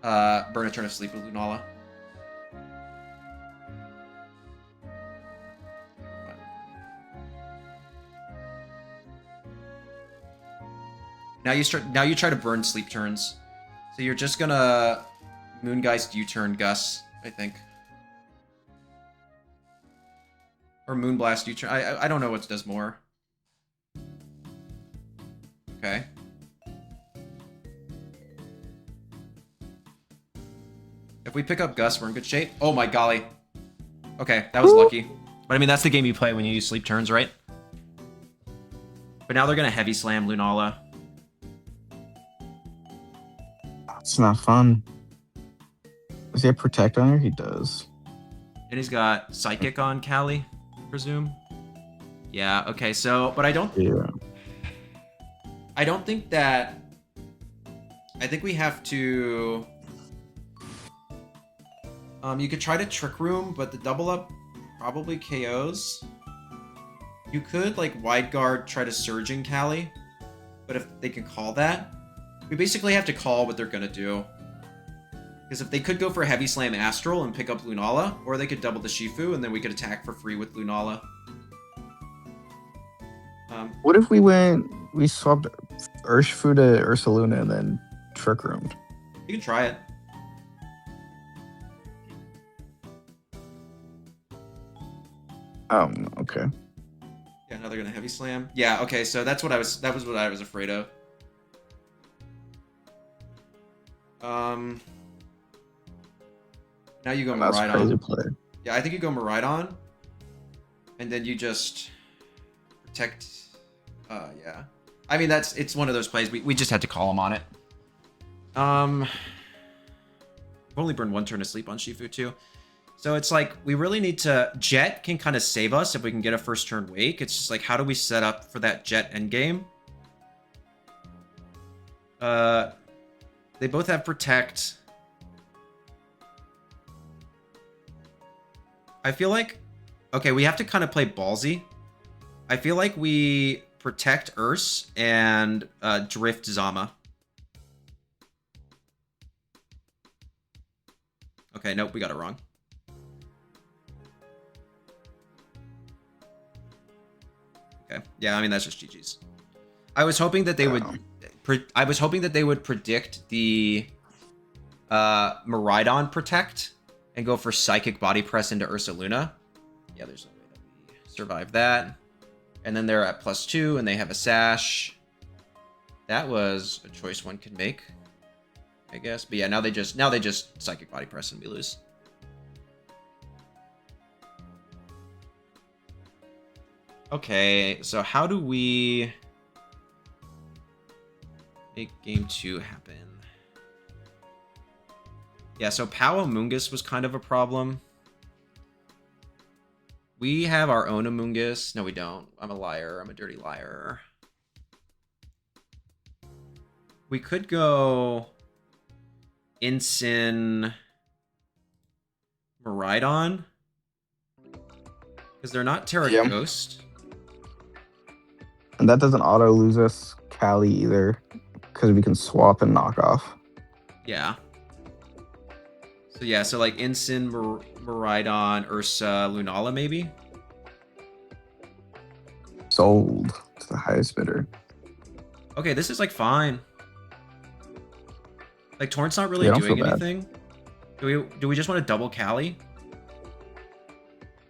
burn a turn of sleep with Lunala. Now you try to burn sleep turns. So you're just gonna Moongeist U-turn Gus, I think. Or Moonblast U-turn. I don't know what does more. Okay. If we pick up Gus, we're in good shape. Oh my golly. Okay, that was lucky. But I mean, that's the game you play when you use sleep turns, right? But now they're gonna heavy slam Lunala. It's not fun. Does he have Protect on her? He does. And he's got Psychic on Callie, I presume. Yeah, okay, so... But I don't think that... I think we have to... you could try to Trick Room, but the double up probably KOs. You could, like, Wide Guard, try to Surging Callie. But if they can call that... We basically have to call what they're gonna do. Because if they could go for Heavy Slam Astral and pick up Lunala, or they could double the Shifu, and then we could attack for free with Lunala. What if we swapped Urshifu to Ursaluna and then Trick Roomed? You can try it. Okay. Yeah, now they're gonna heavy slam. Yeah, okay, so that was what I was afraid of. Now you go That's a crazy Miraidon. play. Yeah, I think you go Miraidon, and then you just protect. Yeah. I mean, it's one of those plays. We just had to call him on it. I've only burned one turn of sleep on Shifu too. So it's like, we really need to... Jet can kind of save us if we can get a first turn wake. It's just like, how do we set up for that Jet endgame? They both have Protect. I feel like... Okay, we have to kind of play ballsy. I feel like we protect Urs and drift Zama. Okay, nope, we got it wrong. Okay. Yeah, I mean, that's just GG's. I was hoping that they would... I was hoping that they would predict the Miraidon Protect and go for Psychic Body Press into Ursa Luna. Yeah, there's no way that we survive that. And then they're at +2, and they have a Sash. That was a choice one could make, I guess. But yeah, now they just Psychic Body Press and we lose. Okay, so how do we make game 2 happen? Yeah, so Pao Amoonguss was kind of a problem. We have our own Amoonguss. No, we don't. I'm a liar. I'm a dirty liar. We could go Ensign Miraidon, because they're not Terra Ghost. And that doesn't auto lose us Cali either, because we can swap and knock off. Yeah. So yeah, so like Ensign, Miraidon, Ursa, Lunala maybe? Sold to the highest bidder. Okay, this is like fine. Like Torrent's not really doing anything. Do we just want to double Cali?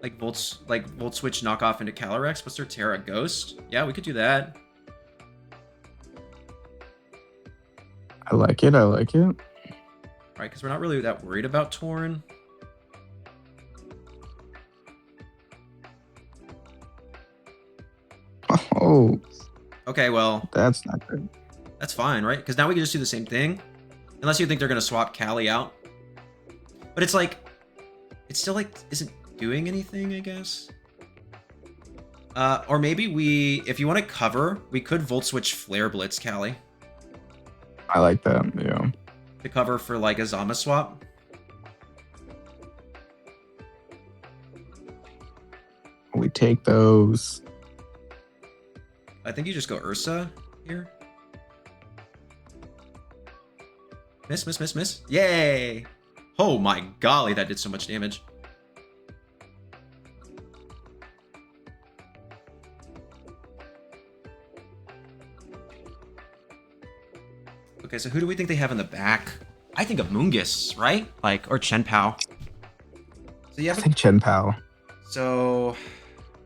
Like Volt Switch knock off into Calyrex? What's their Terra Ghost? Yeah, we could do that. I like it. I like it. Right, because we're not really that worried about Torn. Oh. Okay, well. That's not good. That's fine, right? Because now we can just do the same thing. Unless you think they're going to swap Cali out. But it's like... It still, like, isn't doing anything, I guess. Or maybe we... If you want to cover, we could Volt Switch Flare Blitz Cali. I like that, yeah. To cover for, like, a Zama swap. We take those. I think you just go Ursa here. Miss, miss, miss, miss. Yay! Oh my golly, that did so much damage. Okay, so who do we think they have in the back? I think of Moongus, right? Like, or Chen Pao. So you have I think Chen Pao. So,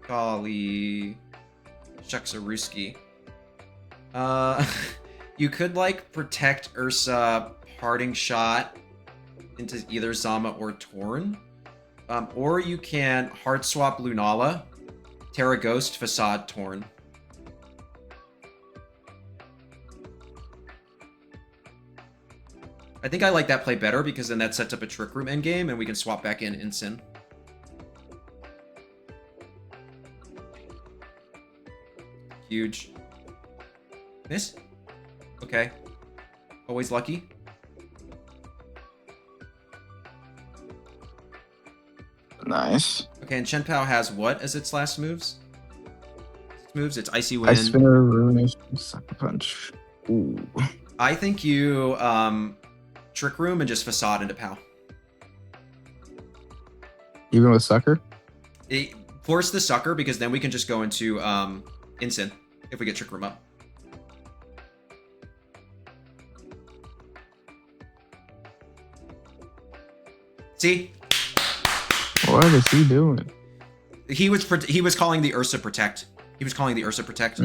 golly, shucks a Ruski. You could like protect Ursa Parting Shot into either Zama or Torn. Or you can hard swap Lunala, Terra Ghost, Facade, Torn. I think I like that play better because then that sets up a Trick Room endgame and we can swap back in Ensign. Huge. Miss? Okay. Always lucky. Nice. Okay, and Chen Pao has what as its last moves? It's Icy Wind. Ice Spinner, Ruination, Sucker Punch. Ooh. I think you Trick Room and just Facade into Pao. Even with Sucker? Force the Sucker because then we can just go into Ensign if we get Trick Room up. See? What is he doing? He was calling the Ursa Protect. He was calling the Ursa Protect.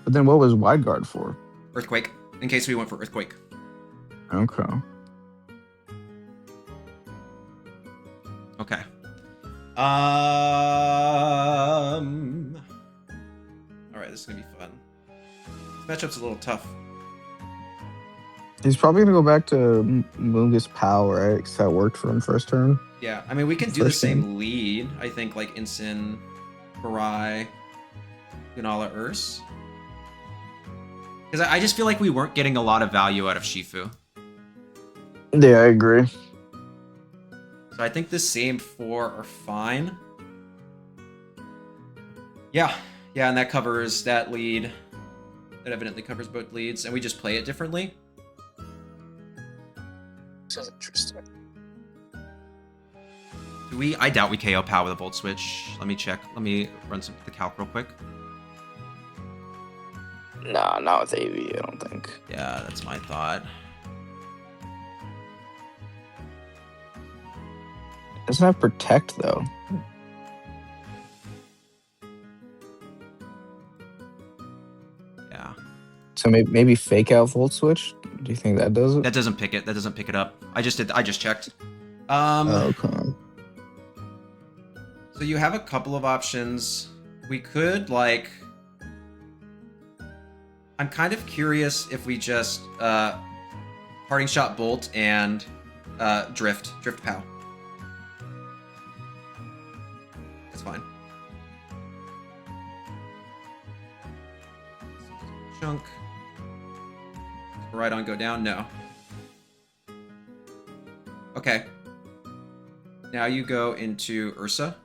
But then what was Wide Guard for? Earthquake. In case we went for Earthquake. Okay. Okay. Alright, this is gonna be fun. This matchup's a little tough. He's probably gonna go back to Mungus Pow, right? Because that worked for him first turn. Yeah, I mean, we can do the same lead. I think, like, Ensign, Barai, Lunala, Urs. Because I just feel like we weren't getting a lot of value out of Shifu. Yeah, I agree. So I think the same 4 are fine. Yeah, and that covers that lead. That evidently covers both leads, and we just play it differently. This is interesting. Do we? I doubt we KO Pow with a Volt Switch. Let me check. Let me run the calc real quick. Nah, not with AV, I don't think. Yeah, that's my thought. Doesn't have Protect, though. Yeah. So maybe fake out Volt Switch? Do you think that does it? That doesn't pick it. That doesn't pick it up. I just checked. Okay. So you have a couple of options. We could, like... I'm kind of curious if we just Parting Shot Bolt and Drift Pow. That's fine. Chunk. Right on, go down? No. Okay. Now you go into Ursa.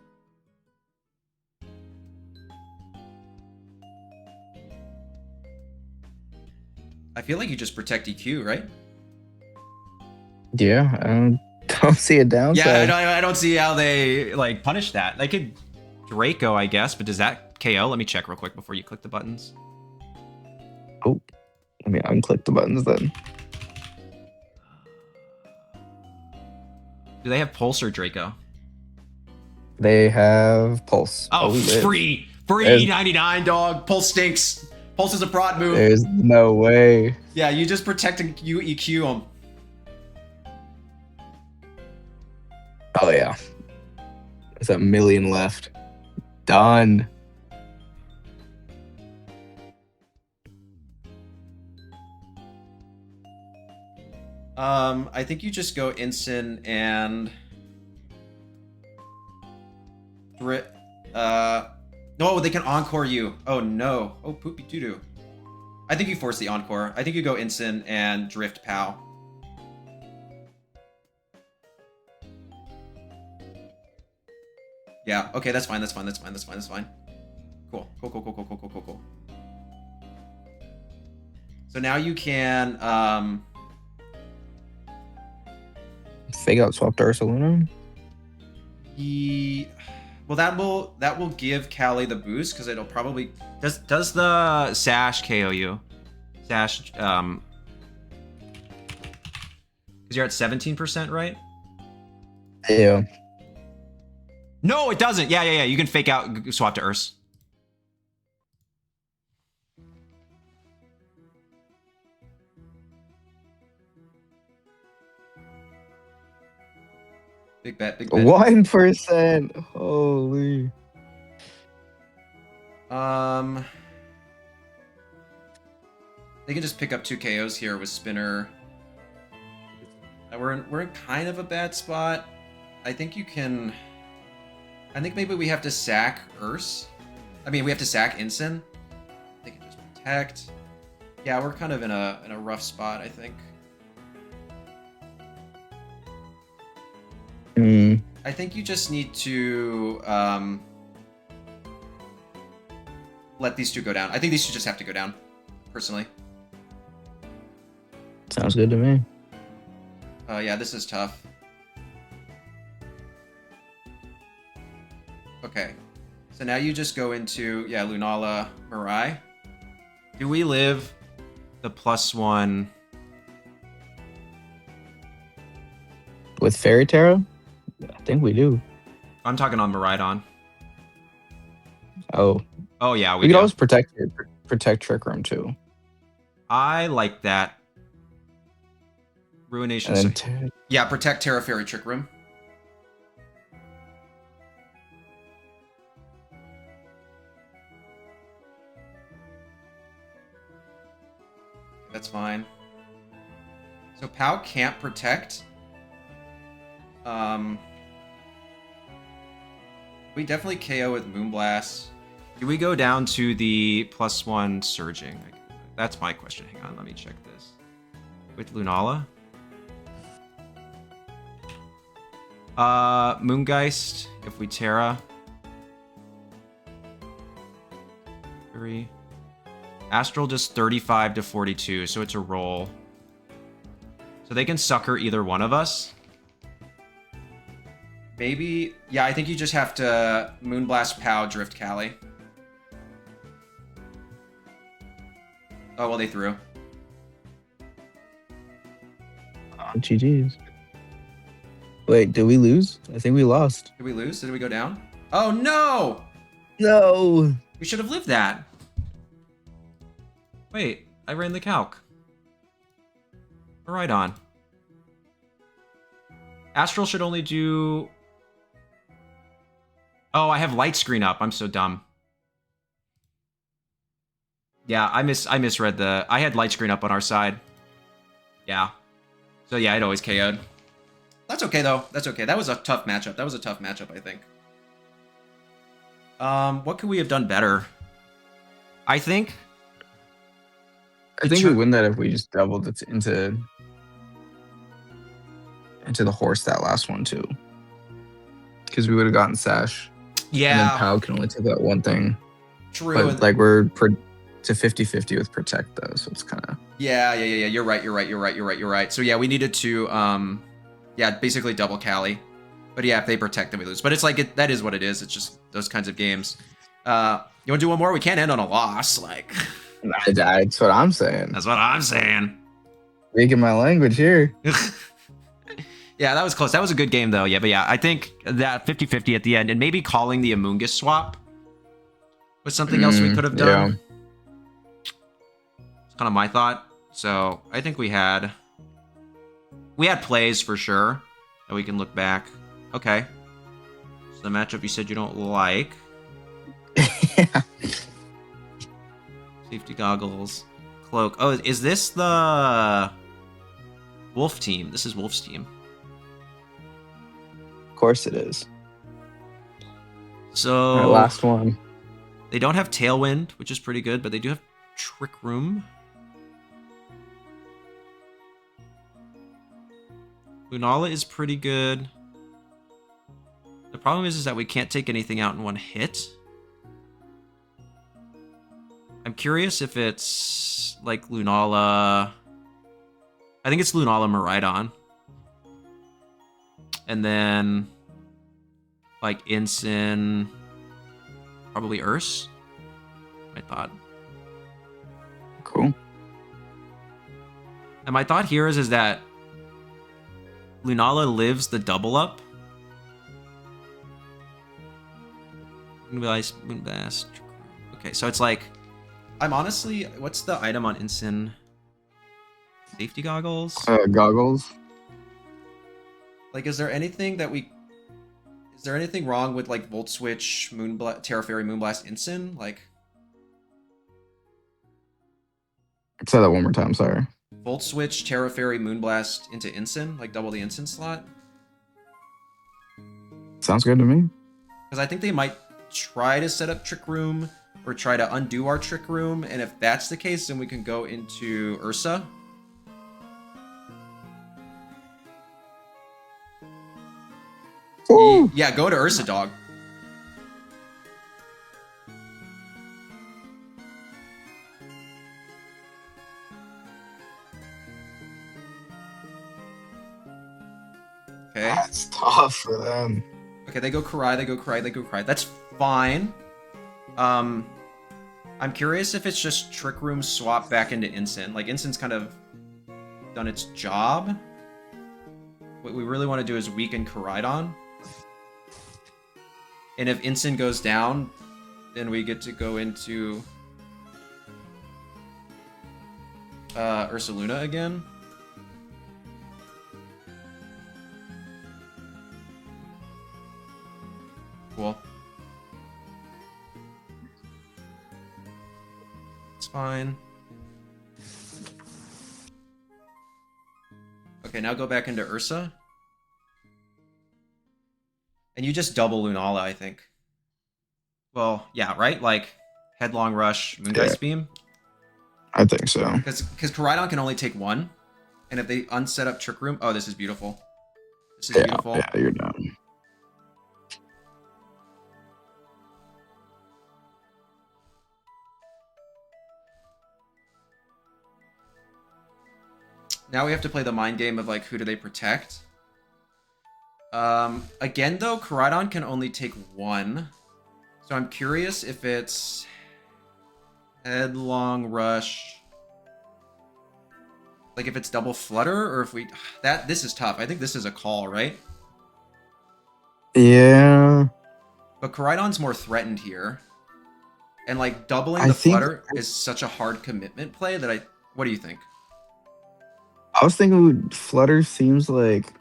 I feel like you just protect EQ, right? Yeah, I don't see a downside. Yeah, I don't see how they like punish that. They could Draco, I guess, but does that KO? Let me check real quick before you click the buttons. Oh, let me unclick the buttons then. Do they have Pulse or Draco? They have Pulse. Oh, free 99, dog. Pulse stinks. Pulse is a prod move. There's no way. Yeah, you just protect and you EQ them. Oh yeah. There's a million left. Done. I think you just go Ensign and no, they can encore you. Oh no. Oh, poopy doo-doo. I think you force the encore. I think you go Ensign and Drift Pow. Yeah, okay, that's fine, that's fine, that's fine, that's fine, that's fine. Cool. So now you can Fake out swap to Ursaluna? Well, that will give Callie the boost because it'll probably does the Sash KO you? Sash because you're at 17%, right? Yeah. No, it doesn't. Yeah. You can fake out swap to Urs. Big bet. 1%. Holy. They can just pick up 2 KOs here with Spinner. We're in kind of a bad spot. I think you can. I think maybe we have to sack Urs. I mean, we have to sack Ensign. They can just protect. Yeah, we're kind of in a rough spot, I think. I think you just need to let these 2 go down. I think these 2 just have to go down, personally. Sounds good to me. Yeah, this is tough. Okay. So now you just go into, yeah, Lunala, Mirai. Do we live the +1? With Fairy Tara? I think we do. I'm talking on Miraidon. Oh. Oh yeah, We could always protect Trick Room too. I like that. Ruination. And then Yeah, protect Terra Fairy Trick Room. That's fine. So Pow can't protect. We definitely KO with Moonblast. Do we go down to the +1 surging? That's my question. Hang on, let me check this. With Lunala? Moongeist, if we Terra. 3. Astral just 35 to 42, so it's a roll. So they can sucker either one of us. Maybe, yeah, I think you just have to Moonblast Pow, Drift Callie. Oh, well, they threw. GG's. Wait, did we lose? I think we lost. Did we lose? Did we go down? Oh, no! No! We should have lived that. Wait, I ran the calc. Right on. Astral should only do... Oh, I have light screen up. I'm so dumb. Yeah, I misread the... I had light screen up on our side. Yeah. So yeah, it always KO'd. That's okay, though. That's okay. That was a tough matchup. That was a tough matchup, I think. What could we have done better? I think we win that if we just doubled it into the horse that last one too. Because we would have gotten Sash. Yeah. And then Pow can only take that one thing. True. But like we're to 50-50 with Protect though, so it's kind of... Yeah. You're right. So yeah, we needed to basically double Callie. But yeah, if they protect, then we lose. But it's like that is what it is. It's just those kinds of games. You want to do one more? We can't end on a loss. Like that's what I'm saying. That's what I'm saying. Speaking my language here. Yeah, that was close. That was a good game, though. Yeah, but yeah, I think that 50-50 at the end, and maybe calling the Amoonguss swap was something else we could have done. Yeah. It's kind of my thought. So I think we had plays for sure that we can look back. Okay. So the matchup you said you don't like. Yeah. Safety goggles, cloak. Oh, is this the Wolf team? This is Wolf's team. Of course it is. So All right, last one. They don't have Tailwind, which is pretty good, but they do have Trick Room. Lunala is pretty good. The problem is that we can't take anything out in one hit. I'm curious if it's like Lunala. I think it's Lunala Miraidon. And then like Ensign, probably Urs, I thought. Cool. And my thought here is that Lunala lives the double up. Moonblast. Okay, so it's like, I'm honestly, what's the item on Ensign? Safety goggles? Goggles. Like, is there anything wrong with like Volt Switch, Terra Fairy, Moonblast, Ensign? Like, Say that one more time, sorry. Volt Switch, Terra Fairy, Moonblast into Ensign, like double the Ensign slot? Sounds good to me. Because I think they might try to set up Trick Room or try to undo our Trick Room, and if that's the case, then we can go into Ursa. Ooh. Yeah, go to Ursa, dog. Okay. That's tough for them. Okay, they go Karai. That's fine. I'm curious if it's just Trick Room swap back into Ensign. Like, Ensign's kind of done its job. what we really want to do is weaken Koraidon. And if Incin goes down, then we get to go into Ursaluna again. Cool. It's fine. Okay, now go back into Ursa. And you just double Lunala, I think. Well, yeah, right? Like, Headlong Rush, Moongeist Beam? I think so. Because Koraidon can only take one. And if they unset up Trick Room... Oh, this is beautiful. This is beautiful. Yeah, you're done. Now we have to play the mind game of, like, who do they protect? Again, though, Koraidon can only take one. So I'm curious if it's Headlong Rush. Like, if it's double Flutter, or if we... This is tough. I think this is a call, right? Yeah. But Koraidon's more threatened here. And, like, doubling the Flutter is such a hard commitment play that I... What do you think? I was thinking Flutter seems like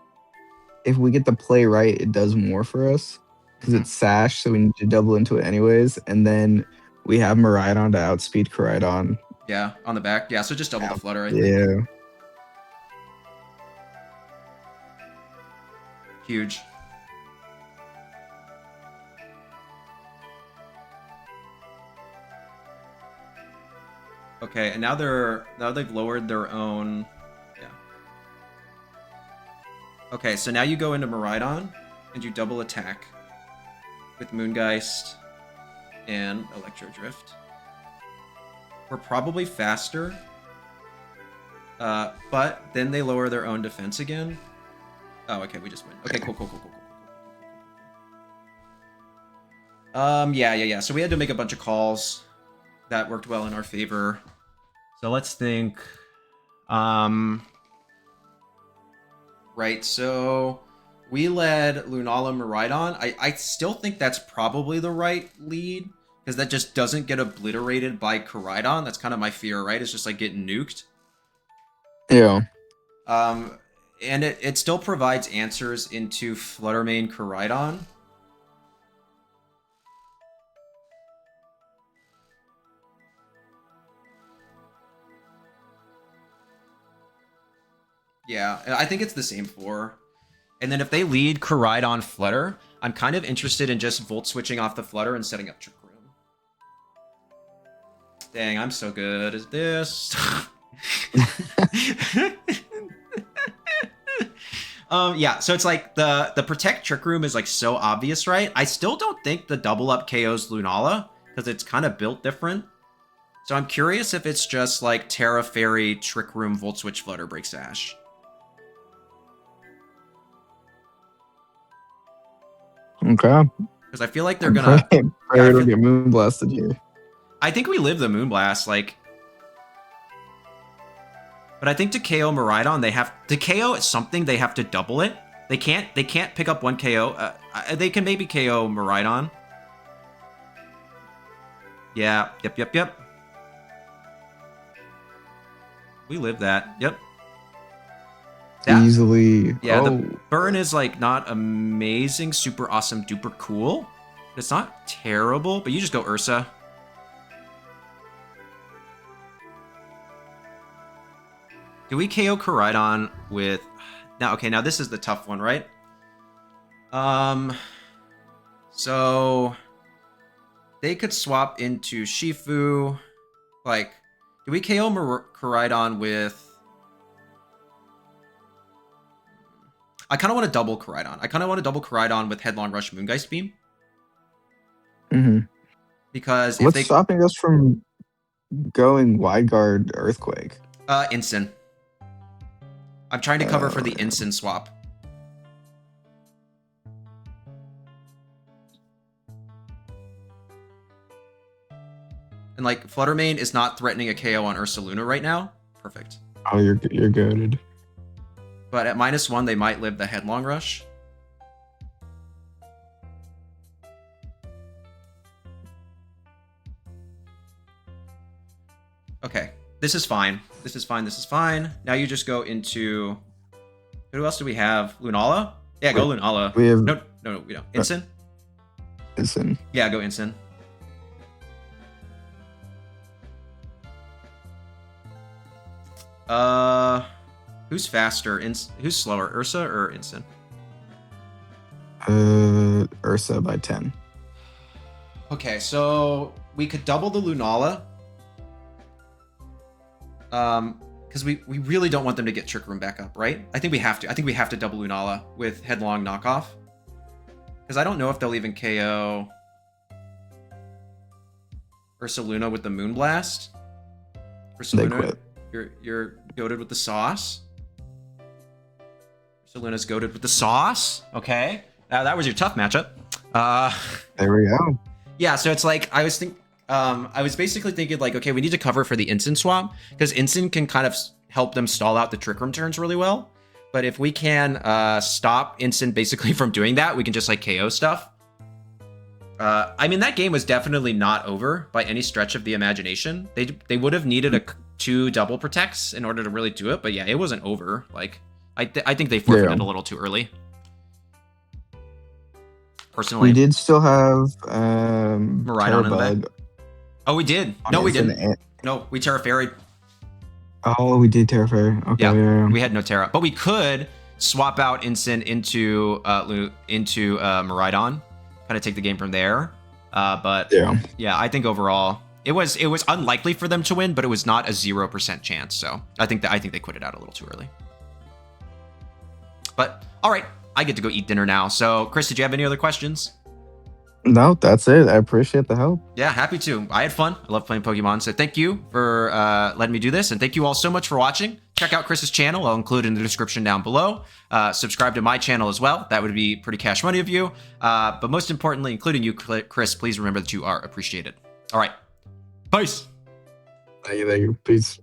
if we get the play right, it does more for us. Because it's Sash, so we need to double into it anyways. And then we have Miraidon to outspeed Koraidon. Yeah, on the back. Yeah, so just double the Flutter, I think. Yeah. Huge. Okay, and now they've lowered their own. Yeah. Okay, so now you go into Miraidon and you double attack with Moongeist and Electro Drift. We're probably faster, but then they lower their own defense again. Oh, okay, we just win. Okay, cool. Yeah. So we had to make a bunch of calls that worked well in our favor. So let's think. Right, so we led Lunala Miraidon. I still think that's probably the right lead, because that just doesn't get obliterated by Koraidon. That's kind of my fear, right? It's just like getting nuked. Yeah. And it still provides answers into Fluttermane Koraidon. Yeah, I think it's the same four. And then if they lead Koraidon Flutter, I'm kind of interested in just Volt switching off the Flutter and setting up Trick Room. Dang, I'm so good at this. Yeah, so it's like the Protect Trick Room is like so obvious, right? I still don't think the double up KOs Lunala, because it's kind of built different. So I'm curious if it's just like Terra Fairy, Trick Room, Volt Switch, Flutter, Break Sash. Okay. Because I feel like they're gonna... Pray it'll get moon blasted here. I think we live the Moonblast, like... But I think to KO Miraidon, they have... To KO something, they have to double it. They can't pick up one KO. They can maybe KO Miraidon. Yeah, yep. We live that, yep. Easily. Yeah, the burn is like not amazing, super awesome, duper cool. It's not terrible, but you just go Ursa. Do we KO Koraidon with... Now this is the tough one, right? So... They could swap into Shifu. Like, do we KO Koraidon with... I kind of want to double Koraidon. I kind of want to double Koraidon with Headlong Rush Moongeist Beam. Mm-hmm. Because what's stopping us from going Wide Guard Earthquake? Incin. I'm trying to cover for the Incin swap. And like Fluttermane is not threatening a KO on Ursaluna right now. Perfect. Oh, you're goated. But at -1, they might live the Headlong Rush. Okay, this is fine. This is fine. This is fine. Now you just go into... Who else do we have? Lunala? Yeah, go Lunala. We have... No, we don't. Ensign? Ensign. Yeah, go Ensign. Who's faster? Who's slower? Ursa or Ensign? Ursa by 10. Okay, so we could double the Lunala. Because we really don't want them to get Trick Room back up, right? I think we have to. I think we have to double Lunala with Headlong Knockoff. Because I don't know if they'll even KO Ursa Luna with the Moonblast. Ursa They Luna, quit. you're goated with the sauce. Ursa Luna's goated with the sauce. Okay. That was your tough matchup. There we go. Yeah, so it's like I was basically thinking like, okay, we need to cover for the Ensign swap because Ensign can kind of help them stall out the Trick Room turns really well. But if we can stop Ensign basically from doing that, we can just like KO stuff. I mean, that game was definitely not over by any stretch of the imagination. They would have needed 2 double protects in order to really do it. But yeah, it wasn't over. Like I think they forfeited a little too early. Personally, We did still have Maridon in the Terra back. Bug Oh, we did. on No, we Ensign didn't. and- No, we Terra Fairy. Oh, we did Terra Fairy. Okay, Yeah, yeah. we had no Terra, but we could swap out Ensign into Maridon, kind of take the game from there. But yeah, I think overall it was unlikely for them to win, but it was not a 0% chance. So I think they quit it out a little too early. But all right, I get to go eat dinner now. So Chris, did you have any other questions? No, that's it. I appreciate the help. Yeah, happy to. I had fun. I love playing Pokemon. So thank you for letting me do this. And thank you all so much for watching. Check out Chris's channel. I'll include it in the description down below. Subscribe to my channel as well. That would be pretty cash money of you. But most importantly, including you, Chris, please remember that you are appreciated. All right. Peace. Thank you. Peace.